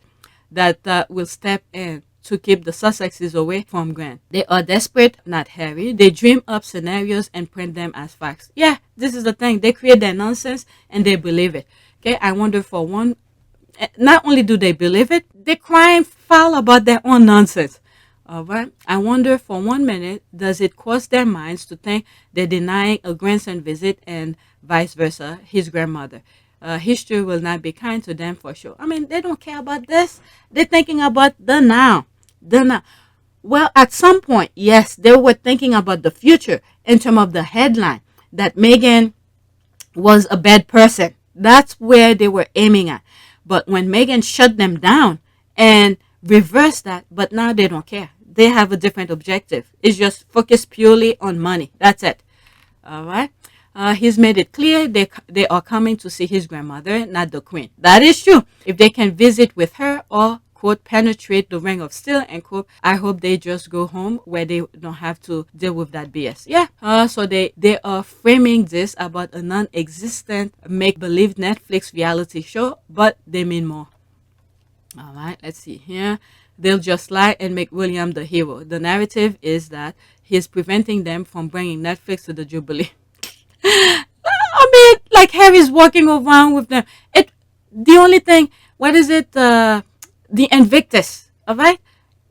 that will step in to keep the Sussexes away from Grant? They are desperate, not Harry. They dream up scenarios and print them as facts. Yeah, this is the thing. They create their nonsense and they believe it. Okay, I wonder for one, not only do they believe it, they cry and foul about their own nonsense. All right. I wonder for 1 minute, does it cross their minds to think they're denying a grandson visit and vice versa, his grandmother? History will not be kind to them for sure. I mean, they don't care about this. They're thinking about the now. The now. Well, at some point, yes, they were thinking about the future in terms of the headline that Meghan was a bad person. That's where they were aiming at. But when Meghan shut them down and reversed that, but now they don't care. They have a different objective. It's just focused purely on money. That's it. All right. He's made it clear they are coming to see his grandmother, not the queen. That is true. If they can visit with her or, quote, penetrate the ring of steel, end quote, I hope they just go home where they don't have to deal with that BS. Yeah. So they are framing this about a non-existent make-believe Netflix reality show, but they mean more. All right, let's see here. They'll just lie and make William the hero. The narrative is that he's preventing them from bringing Netflix to the Jubilee. I mean, like Harry's walking around with them. The only thing, what is it? The Invictus, all right?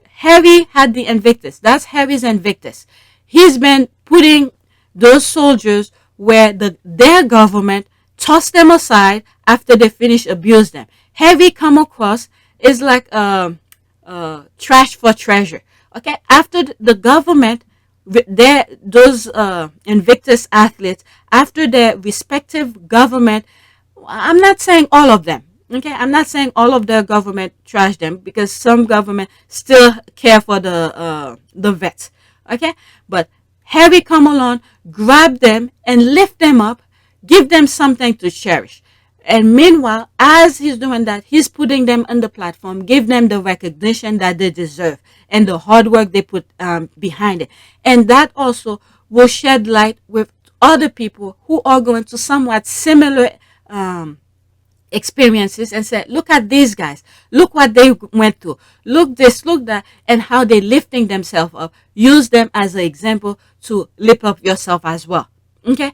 Harry had the Invictus. That's Harry's Invictus. He's been putting those soldiers where their government tossed them aside after they finish abuse them. Harry come across is like trash for treasure. Okay, after the government, those Invictus athletes, after their respective government, I'm not saying all of them. Okay, I'm not saying all of their government trash them, because some government still care for the vets. Okay, but Harry come along, grab them and lift them up, give them something to cherish. And meanwhile, as he's doing that, he's putting them on the platform, give them the recognition that they deserve and the hard work they put behind it. And that also will shed light with other people who are going to somewhat similar experiences and say, look at these guys, look what they went through, look this, look that, and how they're lifting themselves up. Use them as an example to lift up yourself as well. Okay,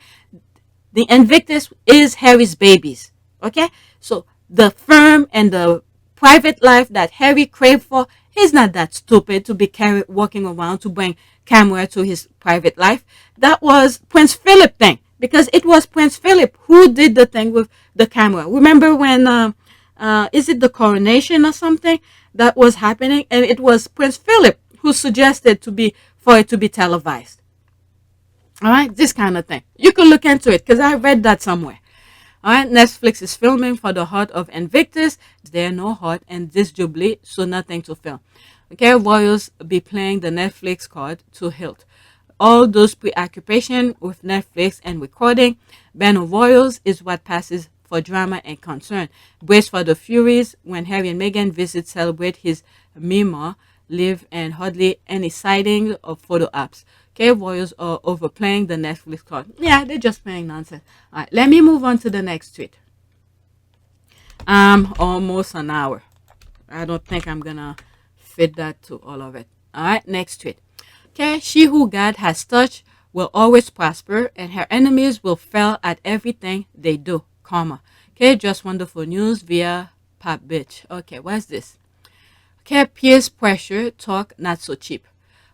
the Invictus is Harry's babies. Okay, so the firm and the private life that Harry craved for, he's not that stupid to be walking around to bring camera to his private life. That was Prince Philip thing, because it was Prince Philip who did the thing with the camera. Remember when is it the coronation or something that was happening, and it was Prince Philip who suggested for it to be televised. All right, this kind of thing. You can look into it because I read that somewhere. All right, Netflix is filming for the heart of Invictus. There no heart and this Jubilee, so nothing to film. Okay, royals be playing the Netflix card to hilt. All those preoccupation with Netflix and recording, ban of royals is what passes for drama and concern. Brace for the furies when Harry and Meghan visit celebrate his memoir, live, and hardly any sighting of photo apps. Okay, royals are overplaying the Netflix card. Yeah, they're just playing nonsense. All right, let me move on to the next tweet. Almost an hour. I don't think I'm gonna fit that to all of it. All right, next tweet. Okay, she who God has touched will always prosper, and her enemies will fail at everything they do. Comma. Okay, just wonderful news via Pop Bitch. Okay, what's this? Okay, peer pressure talk not so cheap.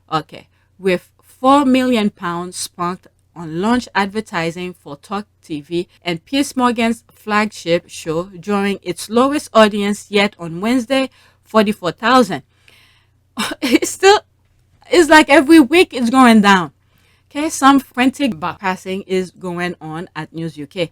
Okay, with £4 million spent on launch advertising for Talk TV and Piers Morgan's flagship show during its lowest audience yet on Wednesday, 44,000. It's like every week it's going down. Okay, some frantic bypassing is going on at News UK.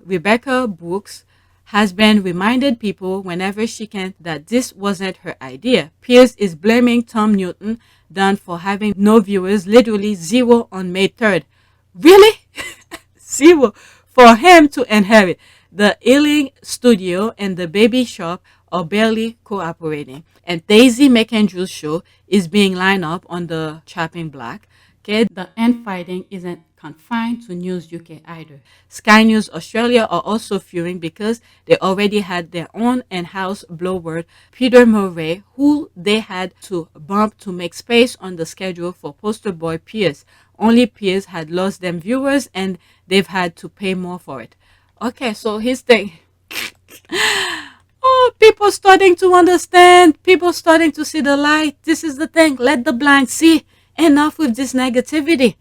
Rebecca Brooks has been reminded people whenever she can that this wasn't her idea. Piers is blaming Tom Newton Dunn for having no viewers, literally zero on May 3rd. Really? Zero for him to inherit. The Ealing studio and the baby shop are barely cooperating. And Daisy McAndrews' show is being lined up on the chopping block. Okay, the infighting isn't confined to News UK either. Sky News Australia are also fuming because they already had their own in-house blower, Peter Murray, who they had to bump to make space on the schedule for poster boy Piers. Only Piers had lost them viewers and they've had to pay more for it. Okay, so his thing. Oh, people starting to understand. People starting to see the light. This is the thing. Let the blind see. Enough with this negativity.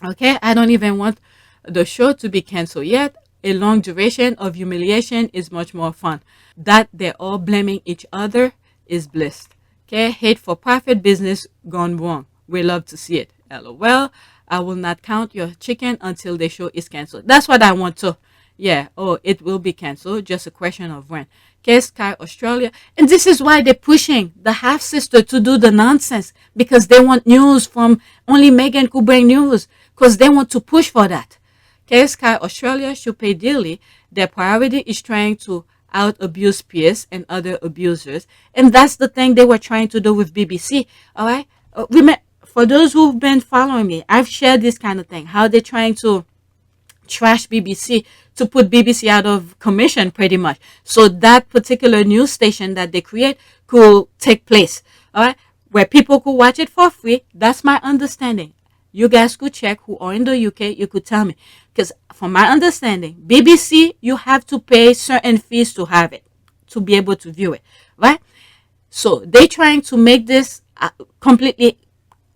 Okay, I don't even want the show to be canceled yet. A long duration of humiliation is much more fun. That they're all blaming each other is bliss. Okay, hate for profit business gone wrong. We love to see it. LOL. I will not count your chicken until the show is canceled. That's what I want to. Yeah, oh, it will be canceled. Just a question of when. Okay, Sky Australia. And this is why they're pushing the half-sister to do the nonsense. Because they want news from, only Meghan could bring news. Because they want to push for that. Okay, Sky Australia should pay dearly. Their priority is trying to out-abuse peers and other abusers. And that's the thing they were trying to do with BBC. All right? For those who've been following me, I've shared this kind of thing. How they're trying to trash BBC, to put BBC out of commission pretty much. So that particular news station that they create could take place. All right? Where people could watch it for free. That's my understanding. You guys could check who are in the UK. You could tell me. Because from my understanding, BBC, you have to pay certain fees to have it, to be able to view it. Right? So they're trying to make this completely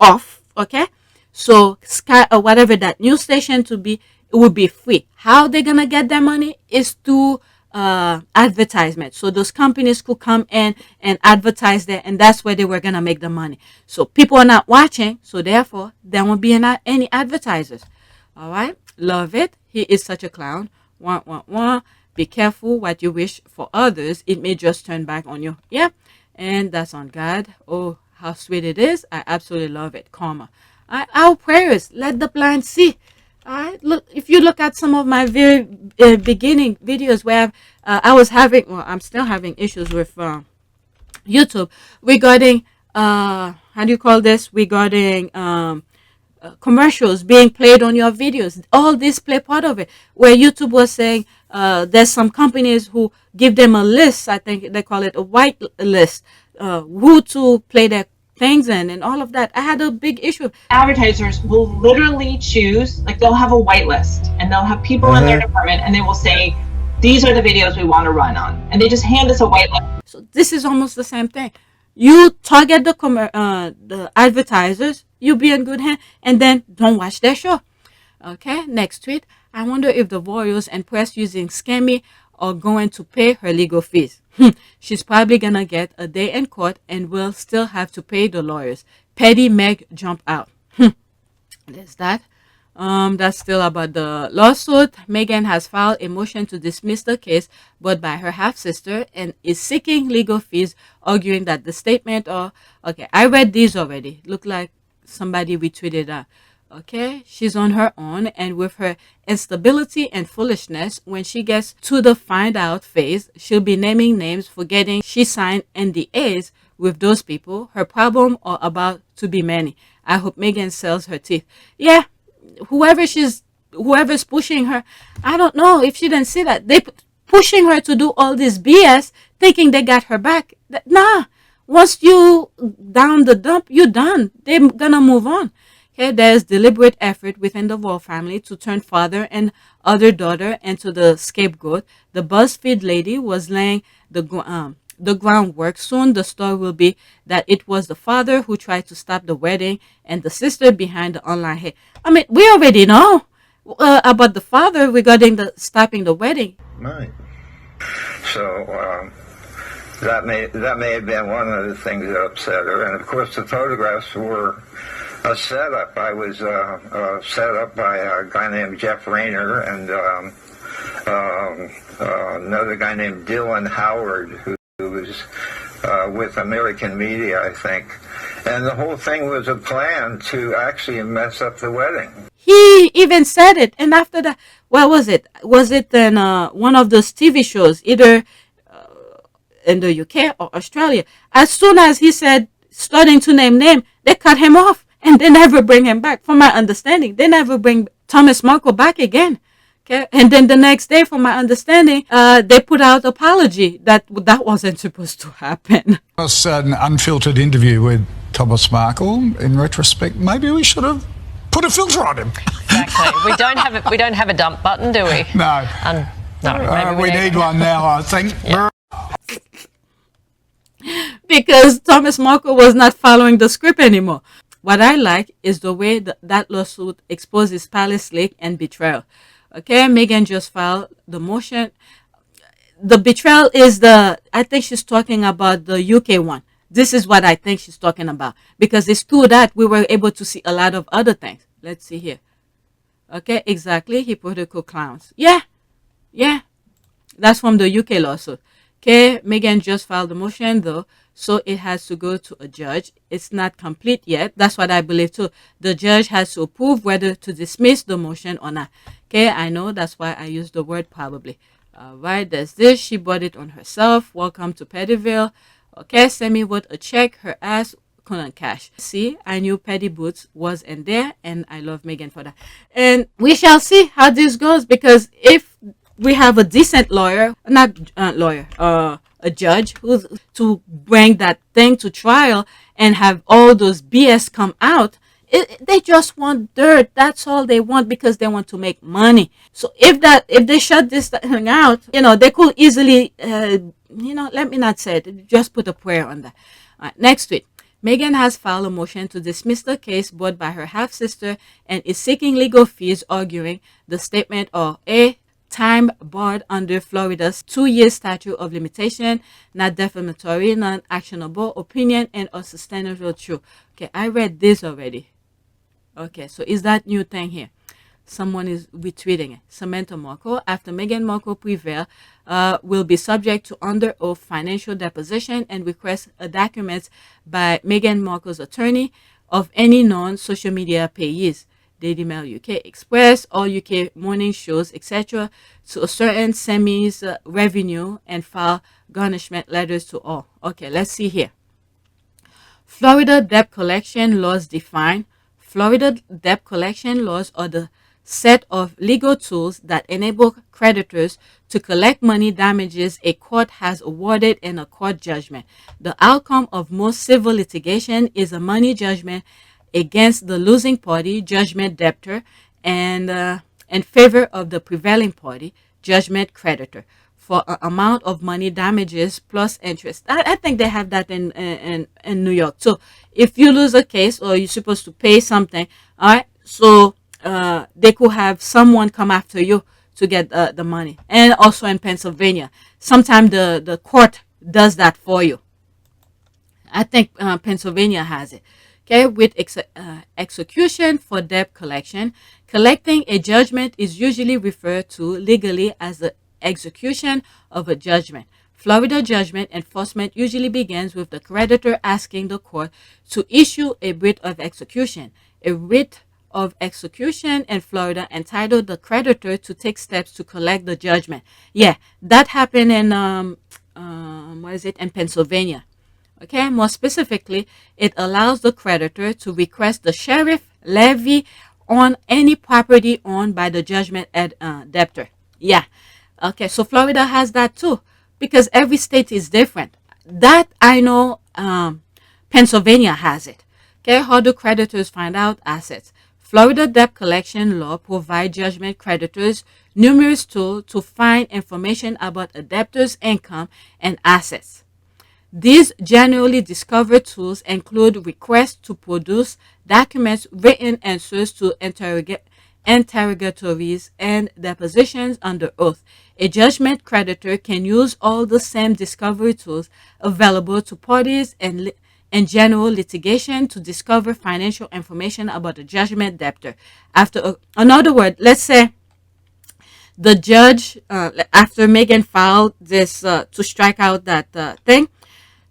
off. Okay? So Sky or whatever that news station to be, it will be free. How they're going to get their money is through advertisement. So those companies could come in and advertise there, and that's where they were going to make the money. So people are not watching, so therefore there won't be any advertisers. All right? Love it. He is such a clown. Wah, wah, wah. Be careful what you wish for others. It may just turn back on you. Yeah. And that's on God. Oh, how sweet it is. I absolutely love it. Karma. Our prayers. Let the blind see. All right. Look, if you look at some of my very beginning videos where I'm still having issues with YouTube regarding how do you call this? Regarding commercials being played on your videos. All this play part of it. Where YouTube was saying there's some companies who give them a list. I think they call it a white list. Who to play their things in and all of that. I had a big issue. Advertisers will literally choose, like they'll have a whitelist and they'll have people in their department and they will say, these are the videos we want to run on. And they just hand us a whitelist. So this is almost the same thing. You target the advertisers, you be in good hand, and then don't watch their show. Okay, next tweet. I wonder if the royals and press using Scammy are going to pay her legal fees. She's probably gonna get a day in court and will still have to pay the lawyers. Petty Meg jump out. There's that. That's still about the lawsuit. Meghan has filed a motion to dismiss the case brought by her half-sister and is seeking legal fees, arguing that the statement okay, I read these already. Look like somebody retweeted that. Okay, she's on her own, and with her instability and foolishness, when she gets to the find out phase, she'll be naming names, forgetting she signed NDAs with those people. Her problem are about to be many. I hope Meghan sells her teeth. Yeah, whoever's pushing her, I don't know if she didn't see that. They pushing her to do all this BS, thinking they got her back. Nah, once you down the dump, you're done. They're gonna move on. Okay, there's deliberate effort within the royal family to turn father and other daughter into the scapegoat. The BuzzFeed lady was laying the groundwork. Soon the story will be that it was the father who tried to stop the wedding and the sister behind the online hate. I mean, we already know about the father regarding the stopping the wedding. Right. So that may have been one of the things that upset her. And of course, the photographs were a setup. I was set up by a guy named Jeff Rayner and another guy named Dylan Howard, who was with American Media, I think. And the whole thing was a plan to actually mess up the wedding. He even said it. And after that, what was it? Was it in one of those TV shows, either in the UK or Australia? As soon as he said, starting to name, they cut him off. And they never bring him back. From my understanding, they never bring Thomas Markle back again. Okay, and then the next day, from my understanding, they put out apology that wasn't supposed to happen. It was an unfiltered interview with Thomas Markle. In retrospect, maybe we should have put a filter on him. Exactly. We don't have a dump button, do we? No. No. Maybe we need one now, I think. Yeah. because Thomas Markle was not following the script anymore. What I like is the way that lawsuit exposes palace leak and betrayal. Okay, Meghan just filed the motion. The betrayal is I think she's talking about the UK one. This is what I think she's talking about, because it's through that we were able to see a lot of other things. Let's see here. Okay, exactly. Hypocritical clowns. Yeah. That's from the UK lawsuit. Okay, Meghan just filed the motion though, so it has to go to a judge. It's not complete yet. That's what I believe too. The judge has to approve whether to dismiss the motion or not. Okay, I know, that's why I use the word probably. Right, there's this. She bought it on herself. Welcome to Pettyville. Okay, Sammy wrote a check. Her ass couldn't cash. See, I knew Petty Boots was in there, and I love Meghan for that. And we shall see how this goes, because if we have a decent lawyer, a judge who's to bring that thing to trial and have all those BS come out, they just want dirt. That's all they want, because they want to make money. So if they shut this thing out, they could easily, let me not say it, just put a prayer on that. Next tweet. Meghan has filed a motion to dismiss the case brought by her half-sister and is seeking legal fees, arguing the statement of a time barred under Florida's 2-year statute of limitation, not defamatory, non-actionable opinion, and unsustainable truth. Okay, I read this already. Okay, so is that new thing here? Someone is retweeting it. Samantha Markle, after Meghan Markle prevail, will be subject to under oath financial deposition and request documents by Meghan Markle's attorney of any non-social media payees. Daily Mail UK Express, all UK morning shows, etc., to a certain Sammy's revenue and file garnishment letters to all. Okay, let's see here. Florida debt collection laws define. Florida debt collection laws are the set of legal tools that enable creditors to collect money damages a court has awarded in a court judgment. The outcome of most civil litigation is a money judgment against the losing party, judgment debtor, and in favor of the prevailing party, judgment creditor, for an amount of money damages plus interest. I think they have that in New York. So if you lose a case or you're supposed to pay something, all right, so they could have someone come after you to get the money. And also in Pennsylvania, sometimes the court does that for you. I think Pennsylvania has it. Okay, with execution for debt collection, collecting a judgment is usually referred to legally as the execution of a judgment. Florida judgment enforcement usually begins with the creditor asking the court to issue a writ of execution. A writ of execution in Florida entitled the creditor to take steps to collect the judgment. Yeah, that happened in in Pennsylvania. Okay, more specifically, it allows the creditor to request the sheriff levy on any property owned by the judgment debtor. Yeah, okay, so Florida has that too, because every state is different. That I know Pennsylvania has it. Okay, how do creditors find out assets? Florida debt collection law provides judgment creditors numerous tools to find information about a debtor's income and assets. These generally discovered tools include requests to produce documents, written answers to interrogatories, and depositions under oath. A judgment creditor can use all the same discovery tools available to parties in general litigation to discover financial information about a judgment debtor. In other words, let's say the judge, after Meghan filed this to strike out that thing,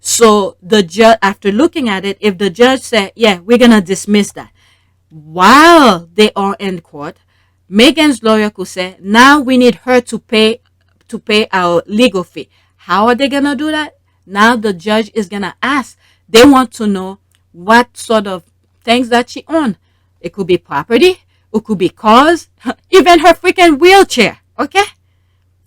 so the judge, after looking at it, if the judge said, yeah, we're going to dismiss that, while they are in court, Meghan's lawyer could say, now we need her to pay our legal fee. How are they going to do that? Now the judge is going to ask. They want to know what sort of things that she owns. It could be property. It could be cars. Even her freaking wheelchair. Okay?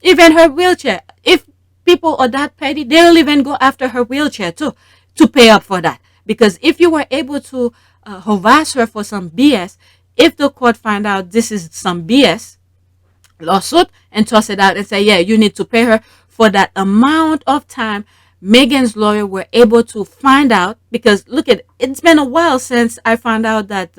Even her wheelchair. If people are that petty, they'll even go after her wheelchair too, to pay up for that. Because if you were able to harass her for some BS, if the court find out this is some BS lawsuit and toss it out and say, yeah, you need to pay her for that amount of time Meghan's lawyer were able to find out, because look at, it's been a while since I found out that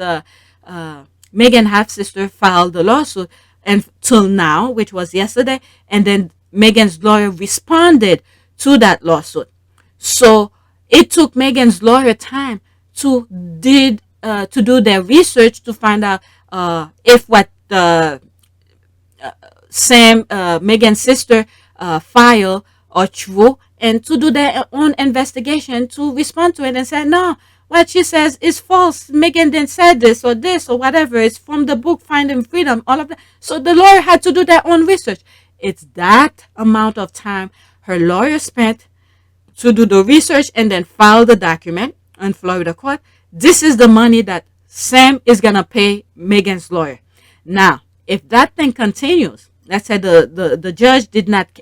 Meghan half-sister filed the lawsuit, and till now, which was yesterday, and then Meghan's lawyer responded to that lawsuit. So it took Meghan's lawyer time to do their research to find out if what Meghan's sister filed are true, and to do their own investigation to respond to it and say, no, what she says is false. Meghan didn't say this or whatever. It's from the book Finding Freedom, all of that. So the lawyer had to do their own research. It's that amount of time her lawyer spent to do the research and then file the document in Florida court. This is the money that Sam is going to pay Meghan's lawyer. Now, if that thing continues, let's say the judge did not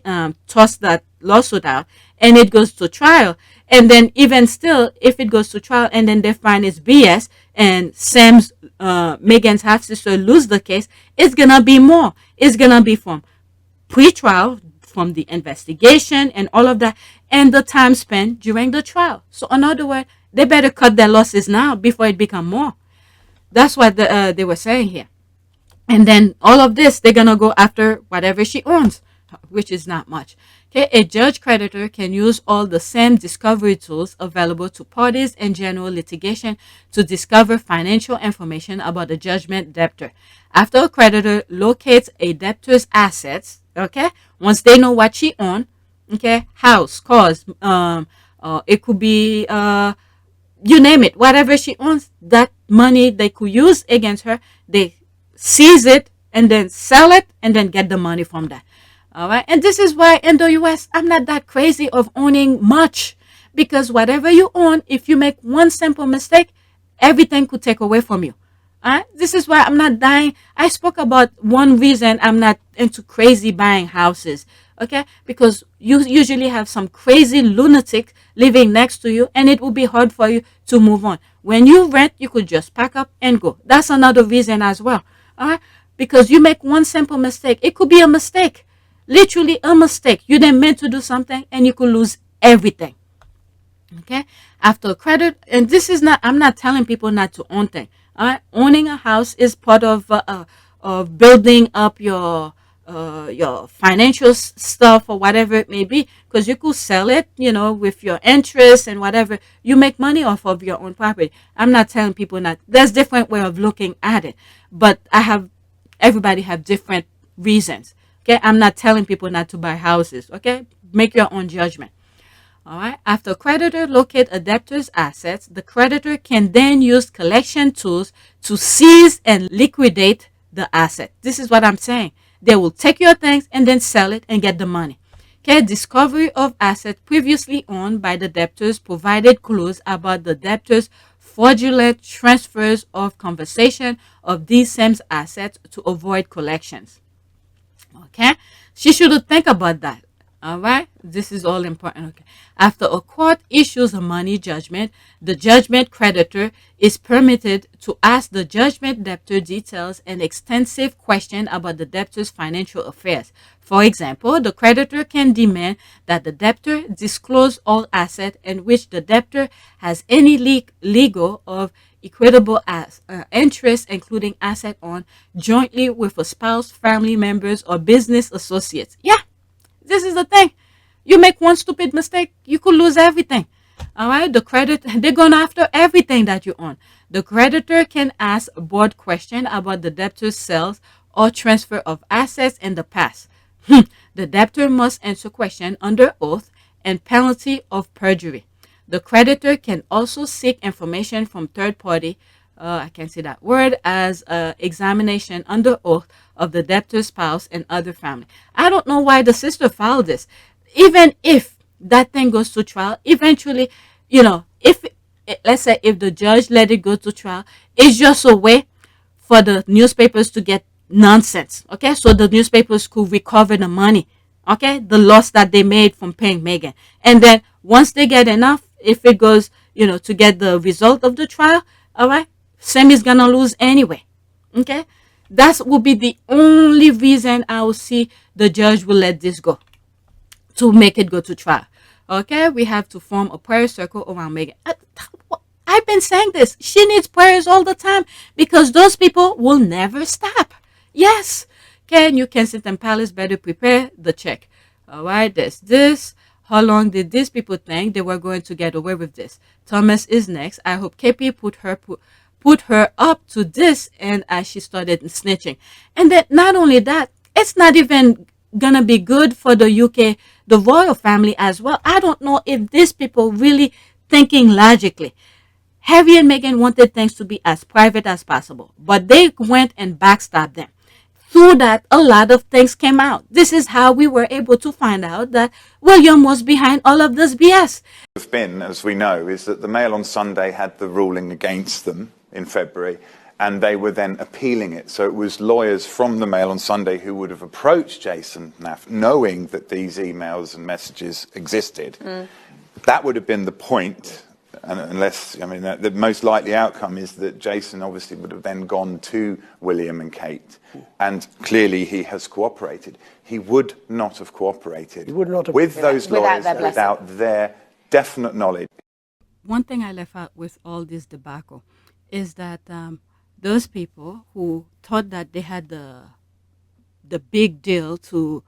toss that lawsuit out and it goes to trial, and then even still, if it goes to trial and then they find it's BS and Meghan's half-sister lose the case, it's going to be more. It's going to be from pre-trial, from the investigation and all of that, and the time spent during the trial. So in other words, they better cut their losses now before it become more. That's what they were saying here. And then all of this, they're going to go after whatever she owns, which is not much. Okay, a judge creditor can use all the same discovery tools available to parties in general litigation to discover financial information about a judgment debtor. After a creditor locates a debtor's assets, okay, once they know what she owns, okay, house, cars, it could be, you name it, whatever she owns, that money they could use against her, they seize it and then sell it and then get the money from that. All right. And this is why in the US, I'm not that crazy of owning much, because whatever you own, if you make one simple mistake, everything could take away from you. All right. This is why I'm not dying. I spoke about one reason I'm not into crazy buying houses. Okay. Because you usually have some crazy lunatic living next to you, and it will be hard for you to move on. When you rent, you could just pack up and go. That's another reason as well. All right. Because you make one simple mistake. It could be a mistake. Literally a mistake. You didn't meant to do something and you could lose everything. Okay. After a credit, and this is not, I'm not telling people not to own things. All right. Owning a house is part of building up your financial stuff or whatever it may be, because you could sell it, you know, with your interest and whatever. You make money off of your own property. I'm not telling people not. There's different way of looking at it, but everybody have different reasons. Okay, I'm not telling people not to buy houses. Okay, make your own judgment. All right. After a creditor locate a debtor's assets, the creditor can then use collection tools to seize and liquidate the asset. This is what I'm saying. They will take your things and then sell it and get the money. Okay, discovery of assets previously owned by the debtors provided clues about the debtors' fraudulent transfers of conversation of these same assets to avoid collections. Okay, she should think about that. All right, this is all important. Okay, after a court issues a money judgment, the judgment creditor is permitted to ask the judgment debtor details and extensive question about the debtor's financial affairs. For example, the creditor can demand that the debtor disclose all assets in which the debtor has any legal or equitable interest, including asset owned jointly with a spouse, family members, or business associates. Yeah, this is the thing. You make one stupid mistake, you could lose everything. All right, they're going after everything that you own. The creditor can ask a broad question about the debtor's sales or transfer of assets in the past. The debtor must answer question under oath and penalty of perjury. The creditor can also seek information from third party, I can't say that word, as examination under oath of the debtor's spouse and other family. I don't know why the sister filed this. Even if that thing goes to trial, eventually, you know, let's say if the judge let it go to trial, it's just a way for the newspapers to get nonsense. Okay, so the newspapers could recover the money. Okay, the loss that they made from paying Meghan. And then once they get enough, if it goes, you know, to get the result of the trial, all right, Sam is going to lose anyway. Okay, that will be the only reason I will see the judge will let this go, to make it go to trial. Okay, we have to form a prayer circle around Meghan. I've been saying this. She needs prayers all the time because those people will never stop. Yes. Okay, New Kensington Palace better prepare the check. All right, there's this. How long did these people think they were going to get away with this? Thomas is next. I hope KP put her up to this, and as she started snitching. And then not only that, it's not even gonna be good for the UK, the royal family as well. I don't know if these people really thinking logically. Harry and Meghan wanted things to be as private as possible, but they went and backstabbed them. Through that, a lot of things came out. This is how we were able to find out that William was behind all of this BS. Have been, as we know, is that the Mail on Sunday had the ruling against them in February, and they were then appealing it. So it was lawyers from the Mail on Sunday who would have approached Jason Naff, knowing that these emails and messages existed. That would have been the point. And unless, I mean, the most likely outcome is that Jason obviously would have then gone to William and Kate, and clearly he has cooperated. He would not have cooperated with those lawyers without their definite knowledge. One thing I left out with all this debacle is that those people who thought that they had the big deal to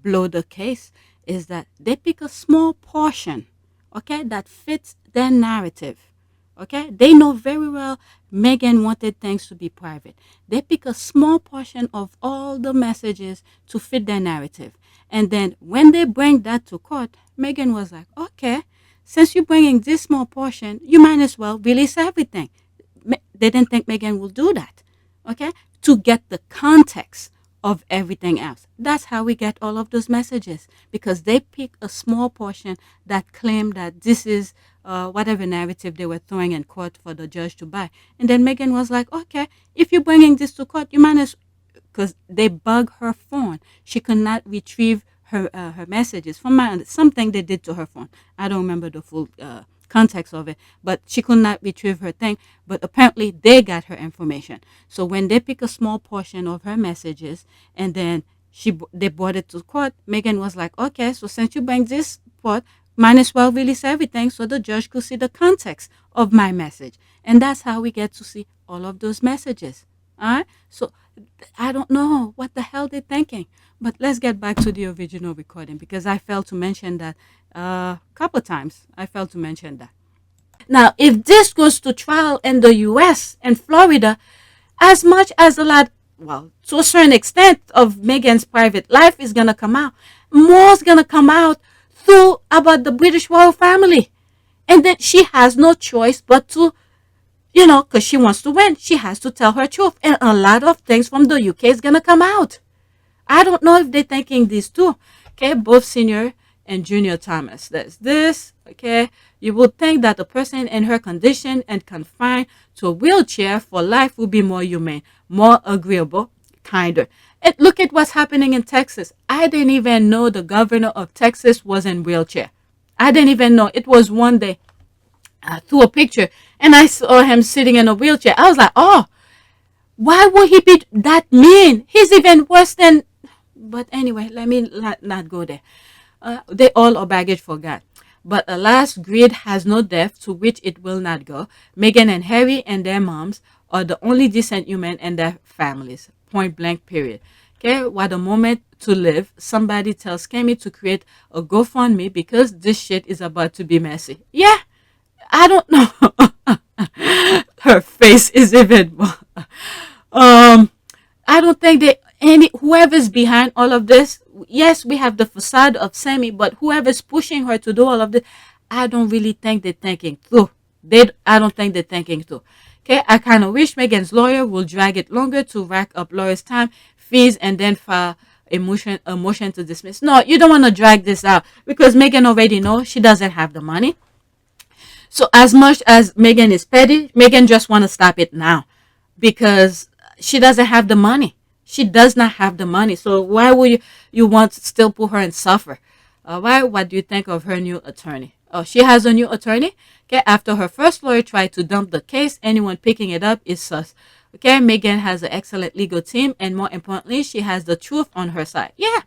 blow the case is that they pick a small portion, okay, that fits their narrative. Okay, they know very well Meghan wanted things to be private. They pick a small portion of all the messages to fit their narrative. And then when they bring that to court, Meghan was like, okay, since you're bringing this small portion, you might as well release everything. They didn't think Meghan will do that, okay, to get the context of everything else. That's how we get all of those messages, because they pick a small portion that claim that this is whatever narrative they were throwing in court for the judge to buy. And then Meghan was like, okay, if you're bringing this to court, you might as, because they bug her phone. She could not retrieve her messages from something they did to her phone. I don't remember the full context of it, but she could not retrieve her thing. But apparently they got her information. So when they pick a small portion of her messages and then they brought it to court, Meghan was like, okay, so since you bring this part, might as well release everything so the judge could see the context of my message. And that's how we get to see all of those messages. All right? So I don't know what the hell they're thinking. But let's get back to the original recording, because I failed to mention that a couple times. I failed to mention that. Now, if this goes to trial in the U.S. and Florida, as much as a lot, well, to a certain extent of Meghan's private life is going to come out, more's going to come out through about the British royal family. And then she has no choice but to, because she wants to win, she has to tell her truth. And a lot of things from the UK is going to come out. I don't know if they're thinking these two. Okay, both Senior and Junior Thomas. There's this. Okay, you would think that a person in her condition and confined to a wheelchair for life would be more humane, more agreeable, kinder. And look at what's happening in Texas. I didn't even know the governor of Texas was in wheelchair. I didn't even know. It was one day I threw a picture and I saw him sitting in a wheelchair. I was like, oh, why would he be that mean? He's even worse than... But anyway, let me not go there. They all are baggage for God. But alas, greed has no depth to which it will not go. Meghan and Harry and their moms are the only decent human in their families. Point blank, period. Okay, what a moment to live. Somebody tells Scammy to create a GoFundMe because this shit is about to be messy. Yeah, I don't know. Her face is even... I don't think whoever's behind all of this, yes, we have the facade of Sammy, but whoever's pushing her to do all of this, I don't really think they're thinking through. I don't think they're thinking through. Okay, I kind of wish Meghan's lawyer will drag it longer to rack up lawyers' time, fees, and then file a motion to dismiss. No, you don't want to drag this out because Meghan already knows she doesn't have the money. So as much as Meghan is petty, Meghan just want to stop it now because she doesn't have the money. She does not have the money. So why would you want to still put her and suffer? Why? What do you think of her new attorney? Oh, she has a new attorney. Okay, after her first lawyer tried to dump the case, anyone picking it up is sus. Okay, Meghan has an excellent legal team, and more importantly, she has the truth on her side. Yeah.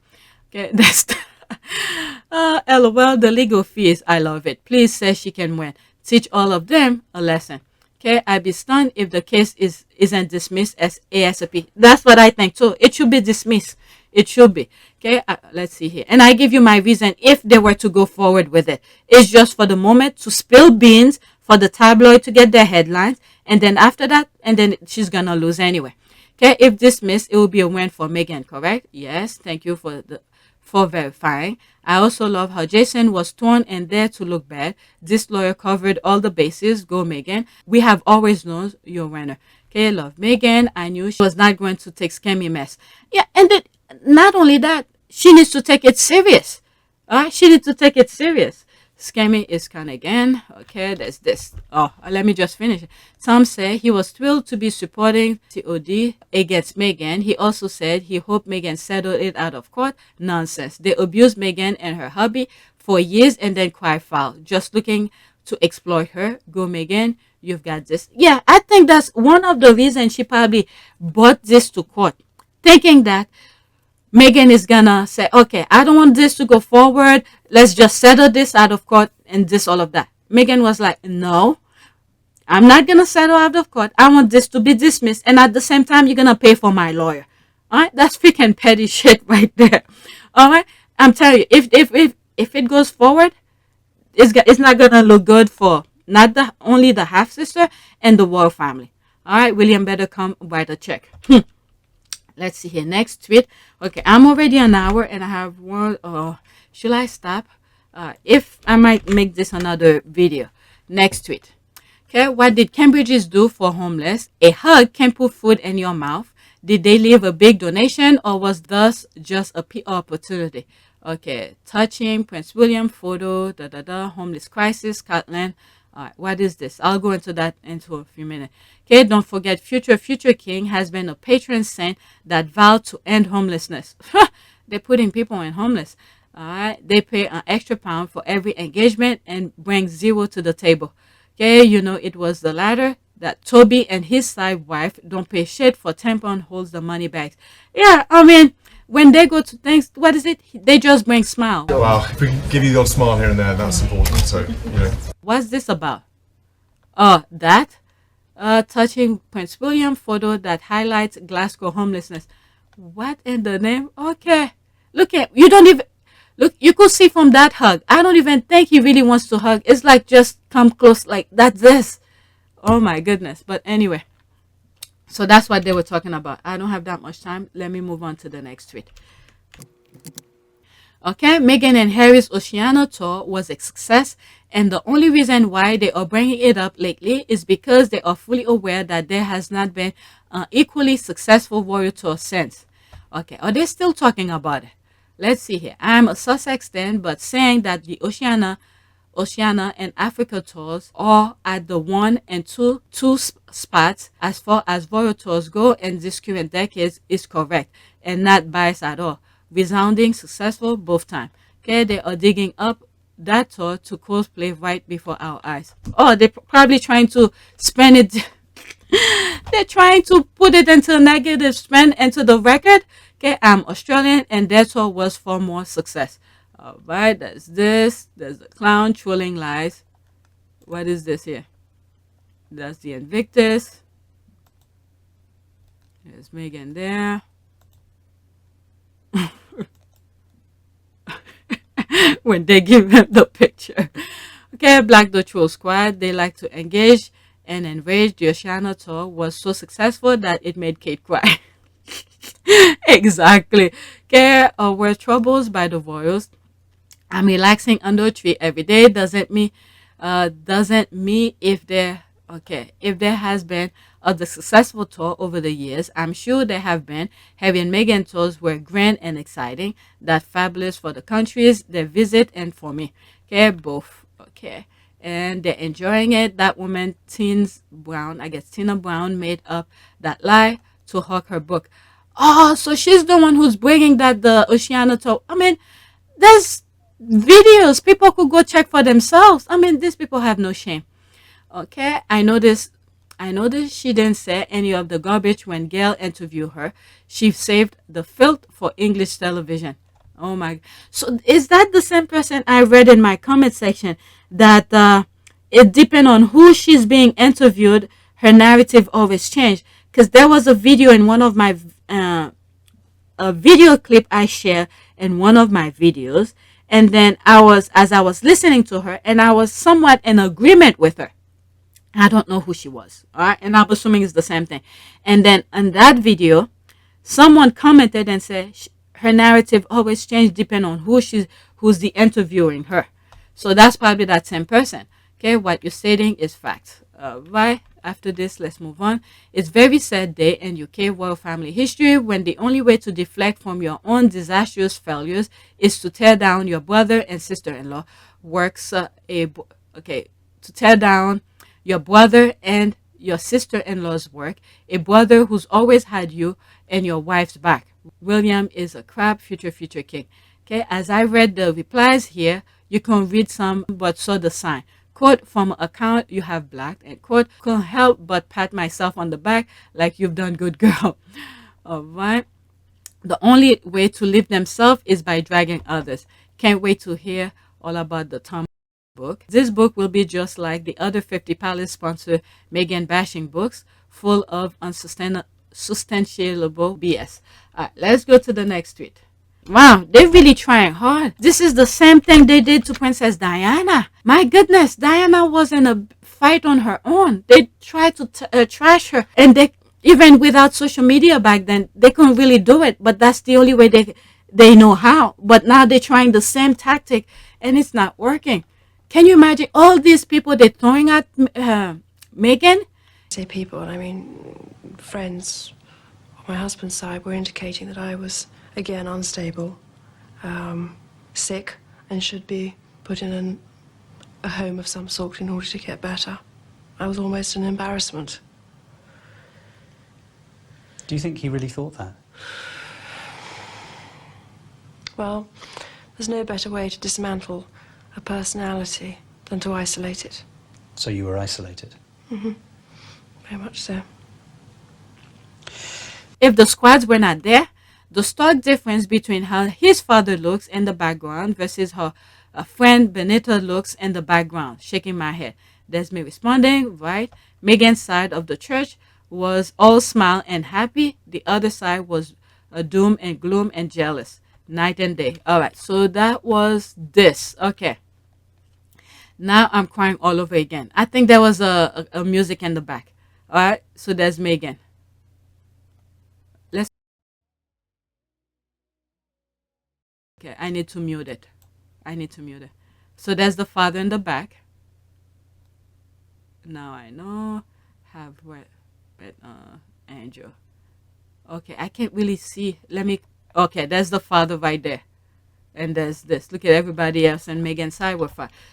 Okay, that's LOL, the legal fees. I love it. Please say she can win. Teach all of them a lesson. Okay, I'd be stunned if the case isn't dismissed as ASAP. That's what I think too. It should be dismissed. It should be. Okay, let's see here. And I give you my reason if they were to go forward with it. It's just for the moment to spill beans for the tabloid to get their headlines. And then after that, and then she's going to lose anyway. Okay, if dismissed, it will be a win for Meghan, correct? Yes, thank you for verifying. I also love how Jason was torn and there to look bad. This lawyer covered all the bases. Go, Meghan. We have always known you're a winner. Okay, love Meghan. I knew she was not going to take Scammy mess. Yeah, and not only that, she needs to take it serious. All right, she needs to take it serious. Scammy is kind again. Okay, there's this. Oh, let me just finish. Tom said he was thrilled to be supporting TOD against Meghan. He also said he hoped Meghan settled it out of court. Nonsense. They abused Meghan and her hubby for years and then cried foul, just looking to exploit her. Go, Meghan. You've got this. Yeah, I think that's one of the reasons she probably brought this to court, thinking that Meghan is gonna say, okay, I don't want this to go forward. Let's just settle this out of court and this, all of that. Meghan was like, no, I'm not gonna settle out of court. I want this to be dismissed. And at the same time, you're gonna pay for my lawyer. All right, that's freaking petty shit right there. All right, I'm telling you, if it goes forward, it's not gonna look good for not only the half sister and the royal family. All right, William better come write a check. Let's see here. Next tweet. Okay, I'm already an hour and I have one. Should I stop? If I might make this another video. Next tweet. Okay, what did Cambridges do for homeless? A hug can put food in your mouth. Did they leave a big donation or was this just a PR opportunity? Okay, touching Prince William photo. Homeless crisis, Scotland. All right, what is this? I'll go into that into a few minutes. Okay, don't forget future king has been a patron saint that vowed to end homelessness. They're putting people in homeless. All right, they pay an extra pound for every engagement and bring zero to the table. Okay, you know it was the latter that Toby and his side wife don't pay shit for tampon holds the money bags. Yeah, I mean, when they go to things, what is it? They just bring smile. Well, if we can give you the odd smile here and there, that's important. So, you know. What's this about? That touching Prince William photo that highlights Glasgow homelessness. What in the name? Okay, look at you. Don't even look. You could see from that hug. I don't even think he really wants to hug. It's like just come close, like that's this. Oh my goodness. But anyway, so that's what they were talking about. I don't have that much time. Let me move on to the next tweet. Okay, Meghan and Harry's Oceania tour was a success, and the only reason why they are bringing it up lately is because they are fully aware that there has not been an equally successful royal tour since. Okay, are they still talking about it? Let's see here. I'm a Sussex then, but saying that the Oceania and Africa tours are at the 1 and 2 spots as far as royal tours go in this current decade is correct and not biased at all. Resounding successful both times. Okay, they are digging up that tour to cosplay right before our eyes. Oh, they're probably trying to spend it. They're trying to put it into a negative spin into the record. Okay, I'm Australian and their tour was for more success. All right, that's this. There's the clown trolling lies. What is this here? That's the Invictus. There's Meghan there. When they give him the picture. Okay, Black the Troll Squad, they like to engage and enrage. The Oceania tour was so successful that it made Kate cry. Exactly. Okay, were troubles by the royals. I'm relaxing under a tree every day. Doesn't mean if there has been the successful tour over the years. I'm sure there have been. Harry and Meghan tours were grand and exciting. That's fabulous for the countries they visit and for me. Okay, both. Okay, and they're enjoying it. That woman, Tina Brown, made up that lie to hawk her book. Oh, so she's the one who's bringing that the Oceania tour. I mean, there's videos. People could go check for themselves. I mean, these people have no shame. Okay, I noticed she didn't say any of the garbage when Gail interviewed her. She saved the filth for English television. Oh my. So is that the same person I read in my comment section that it depends on who she's being interviewed, her narrative always change? Because there was a video in one of my a video clip I share in one of my videos, and then as I was listening to her, and I was somewhat in agreement with her. I don't know who she was, all right, and I'm assuming it's the same thing. And then in that video, someone commented and said her narrative always change depending on who's the interviewing her. So that's probably that same person. Okay, what you're stating is fact. Right after this, let's move on. It's very sad day in UK royal family history when the only way to deflect from your own disastrous failures is to tear down your brother and sister-in-law works. To tear down your brother and your sister-in-law's work, a brother who's always had you and your wife's back. William is a crab, future king. Okay, as I read the replies here, you can read some but saw the sign. Quote from account you have blacked, and quote, couldn't help but pat myself on the back like you've done good, girl. All right. The only way to live themselves is by dragging others. Can't wait to hear all about the Tom book. This book will be just like the other 50 Palace sponsored Meghan bashing books, full of unsubstantiable BS. All right, let's go to the next tweet. Wow, they're really trying hard. This is the same thing they did to Princess Diana. My goodness, Diana was in a fight on her own. They tried to trash her, and they, even without social media back then, they couldn't really do it. But that's the only way they know how. But now they're trying the same tactic, and it's not working. Can you imagine all these people they're throwing at Meghan? Say people, I mean friends on my husband's side were indicating that I was again unstable, sick, and should be put in a home of some sort in order to get better. I was almost an embarrassment. Do you think he really thought that? Well, there's no better way to dismantle a personality than to isolate it. So you were isolated? Mm-hmm. Very much so. If the squads were not there, the stark difference between how his father looks in the background versus how a friend Benita looks in the background. Shaking my head. There's me responding, right? Meghan's side of the church was all smile and happy. The other side was doom and gloom and jealous. Night and day. All right, so that was this. Okay. Now I'm crying all over again. I think there was a music in the back. All right, so there's Meghan. Okay, I need to mute it. So there's the father in the back. Now I know. Angel. Okay, I can't really see. Okay, there's the father right there. And there's this. Look at everybody else and Meghan's side were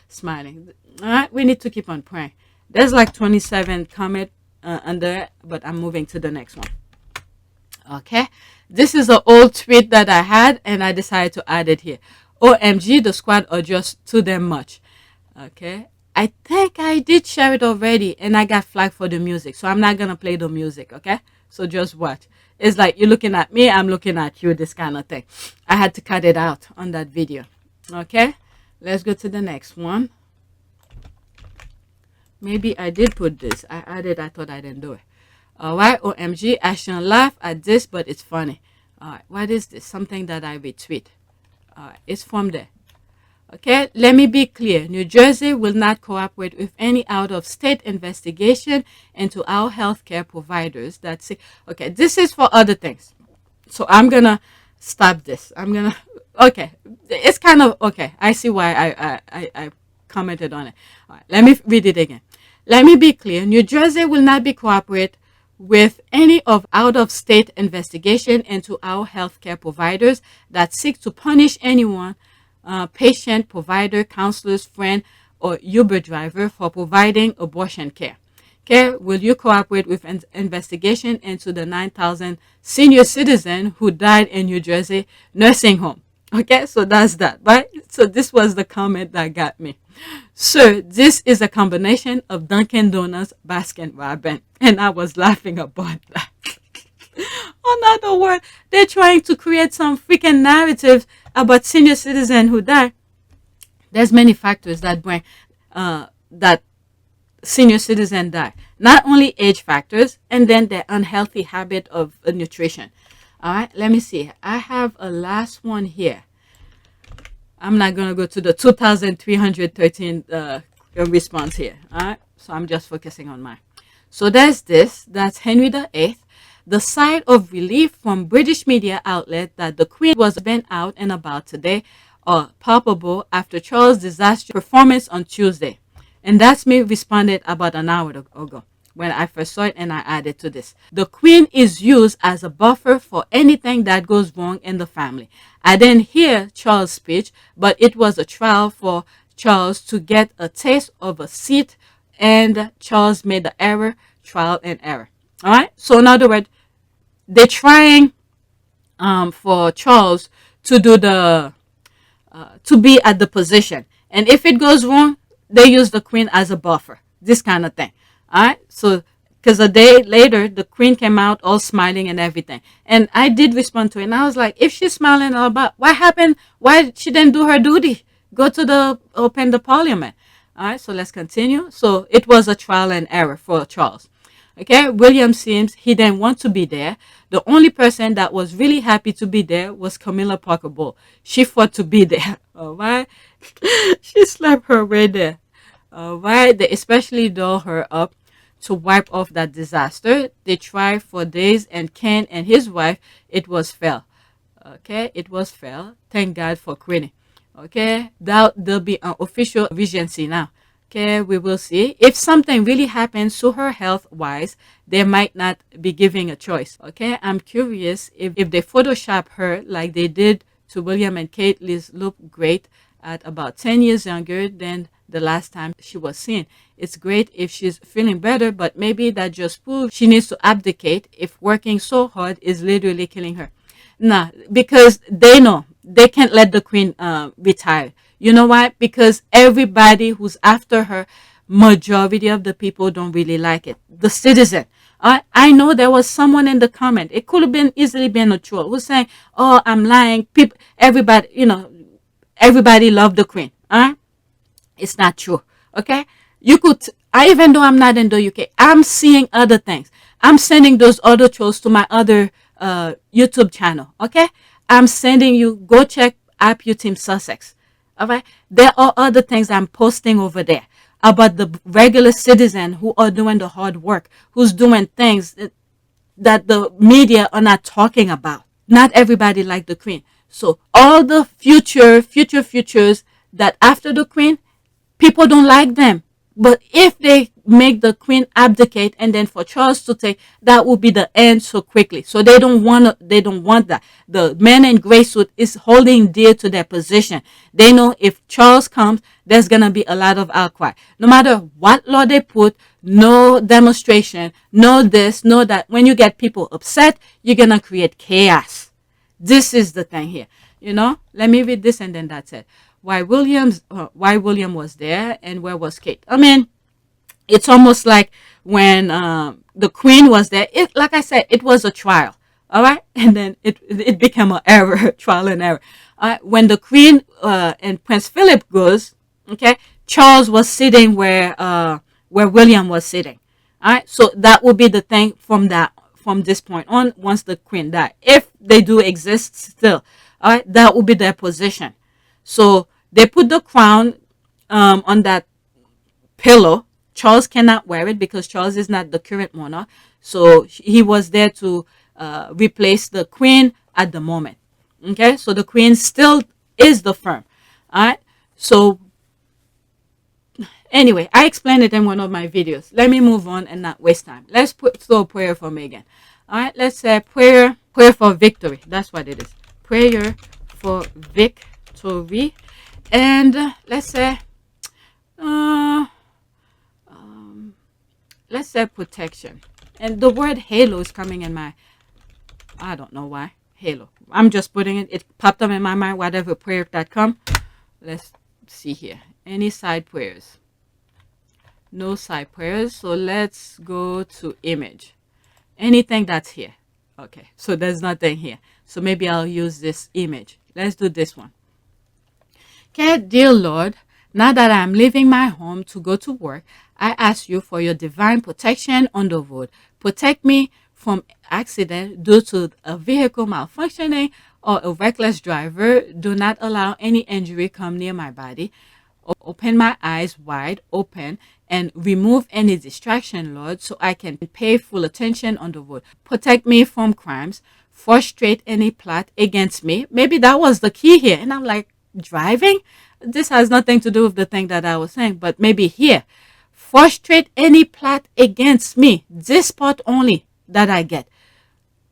smiling. All right, we need to keep on praying. There's like 27 comment under it, but I'm moving to the next one. Okay, this is an old tweet that I had and I decided to add it here. OMG, the squad are just too damn much. Okay, I think I did share it already and I got flagged for the music, so I'm not gonna play the music. Okay, so just watch. It's like you're looking at me, I'm looking at you, this kind of thing. I had to cut it out on that video. Okay, let's go to the next one. Maybe I did put this. I added, I thought I didn't do it. Alright, OMG, I shouldn't laugh at this, but it's funny. Alright, what is this? Something that I retweet. Alright, it's from there. Okay, let me be clear. New Jersey will not cooperate with any out-of-state investigation into our healthcare providers. That's it. Okay, this is for other things. So I'm going to stop this. Okay, it's kind of, okay, I see why I commented on it. All right, let me read it again. Let me be clear. New Jersey will not be cooperate with any of out-of-state investigation into our healthcare providers that seek to punish anyone, patient, provider, counselors, friend, or Uber driver for providing abortion care. Okay, will you cooperate with an investigation into the 9,000 senior citizens who died in New Jersey nursing home? Okay, so that's that, right? So this was the comment that got me. So this is a combination of Dunkin' Donuts, Baskin Robbins, and I was laughing about that. In other words, they're trying to create some freaking narrative about senior citizen who die, there's many factors that bring that senior citizen die. Not only age factors, and then the unhealthy habit of nutrition. All right, let me see. I have a last one here. I'm not going to go to the 2,313 response here. All right, so I'm just focusing on mine. So there's this. That's Henry VIII. The sigh of relief from British media outlet that the Queen was been out and about today are palpable after Charles' disastrous performance on Tuesday. And that's me responded about an hour ago when I first saw it, and I added to this. The Queen is used as a buffer for anything that goes wrong in the family. I didn't hear Charles' speech, but it was a trial for Charles to get a taste of a seat, and Charles made the error, trial and error. All right. So in other words, they're trying for Charles to do the to be at the position, and if it goes wrong, they use the Queen as a buffer. This kind of thing. All right. So because a day later, the Queen came out all smiling and everything, and I did respond to it, and I was like, if she's smiling all about, what happened? Why she didn't do her duty? Go to the open the Parliament. All right. So let's continue. So it was a trial and error for Charles. Okay, William seems he didn't want to be there. The only person that was really happy to be there was Camilla Parker Bowles. She fought to be there. All right, she slapped her way there. All right, they especially doll her up to wipe off that disaster. They tried for days, and Ken and his wife, it was fail. Okay, it was fail. Thank God for Queenie. Okay, there'll be an official regency now. Okay, we will see. If something really happens to her health-wise, they might not be giving a choice. Okay, I'm curious if they Photoshop her like they did to William and Kate. Liz looked great at about 10 years younger than the last time she was seen. It's great if she's feeling better, but maybe that just proves she needs to abdicate if working so hard is literally killing her. Nah, because they know they can't let the Queen retire. You know why? Because everybody who's after her, majority of the people don't really like it. The citizen. I know there was someone in the comment. It could have been easily been a troll who's saying, "Oh, I'm lying." People, everybody, everybody loved the Queen. It's not true. Okay, you could. Even though I'm not in the UK, I'm seeing other things. I'm sending those other trolls to my other YouTube channel. Okay, I'm sending you. Go check App Team Sussex. All right, there are other things I'm posting over there about the regular citizen who are doing the hard work, who's doing things that the media are not talking about. Not everybody like the Queen. So all the futures that after the Queen, people don't like them. But if they make the Queen abdicate and then for Charles to take, that will be the end so quickly. So they don't want that. The man in gray suit is holding dear to their position. They know if Charles comes, there's going to be a lot of outcry. No matter what law they put, no demonstration, no this, no that. When you get people upset, you're going to create chaos. This is the thing here. Let me read this and then that's it. Why William was there and where was Kate? I mean, it's almost like when the Queen was there. Like I said, it was a trial, all right, and then it became an error, trial and error. When the Queen and Prince Philip goes, okay, Charles was sitting where William was sitting, all right. So that will be the thing from this point on. Once the Queen died, if they do exist still, all right, that will be their position. So they put the crown on that pillow. Charles cannot wear it because Charles is not the current monarch. So he was there to replace the Queen at the moment. Okay, so the Queen still is the firm. All right. So anyway, I explained it in one of my videos. Let me move on and not waste time. Let's throw a prayer for Meghan. All right. Let's say prayer for victory. That's what it is. Prayer for victory. And let's say protection. And the word halo is coming in my, I don't know why, halo. I'm just putting it popped up in my mind, whatever prayer.com. Let's see here. Any side prayers? No side prayers. So let's go to image. Anything that's here. Okay, so there's nothing here. So maybe I'll use this image. Let's do this one. Okay, dear Lord, now that I'm leaving my home to go to work, I ask you for your divine protection on the road. Protect me from accident due to a vehicle malfunctioning or a reckless driver. Do not allow any injury come near my body. Open my eyes wide open and remove any distraction, Lord, so I can pay full attention on the road. Protect me from crimes. Frustrate any plot against me. Maybe that was the key here. And I'm like, driving? This has nothing to do with the thing that I was saying, but maybe here. Frustrate any plot against me. This part only that I get.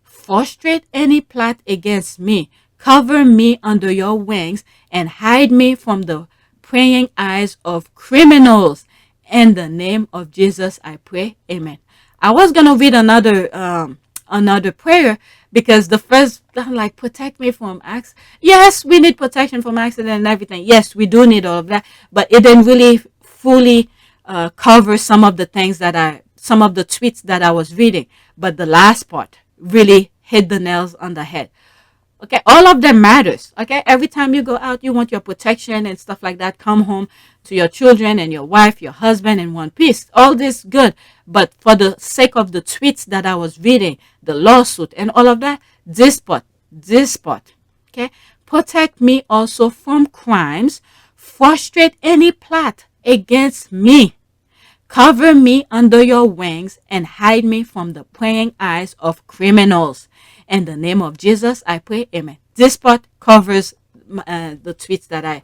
Frustrate any plot against me. Cover me under your wings and hide me from the praying eyes of criminals. In the name of Jesus, I pray. Amen. I was going to read another prayer because the first, I'm like, protect me from accident. Yes, we need protection from accident and everything. Yes, we do need all of that. But it didn't really fully cover some of the things some of the tweets that I was reading. But the last part really hit the nails on the head. Okay, all of them matters. Okay, every time you go out, you want your protection and stuff like that. Come home to your children and your wife, your husband in one piece. All this good. But for the sake of the tweets that I was reading, the lawsuit and all of that, this part. Okay, protect me also from crimes. Frustrate any plot against me. Cover me under your wings and hide me from the praying eyes of criminals. In the name of Jesus, I pray. Amen. This part covers the tweets that I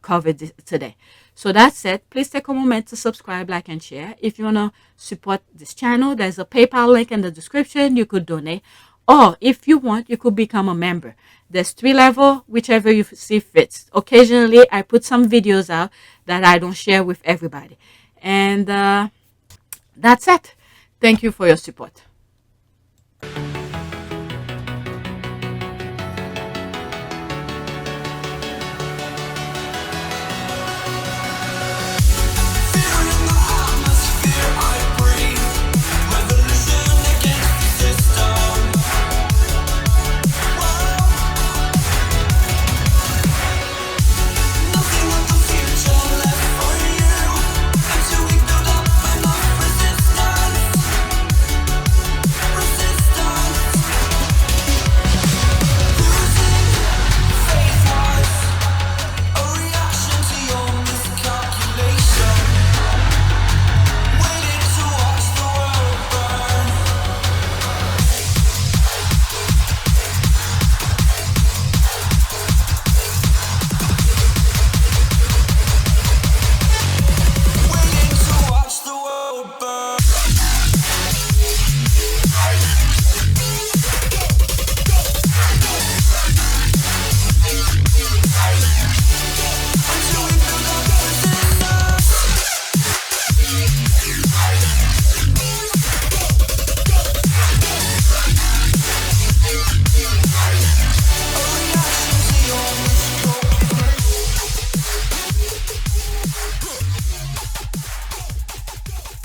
covered today. So that's it. Please take a moment to subscribe, like, and share. If you want to support this channel, there's a PayPal link in the description. You could donate. Or if you want, you could become a member. There's 3 levels, whichever you see fits. Occasionally, I put some videos out that I don't share with everybody. And that's it. Thank you for your support.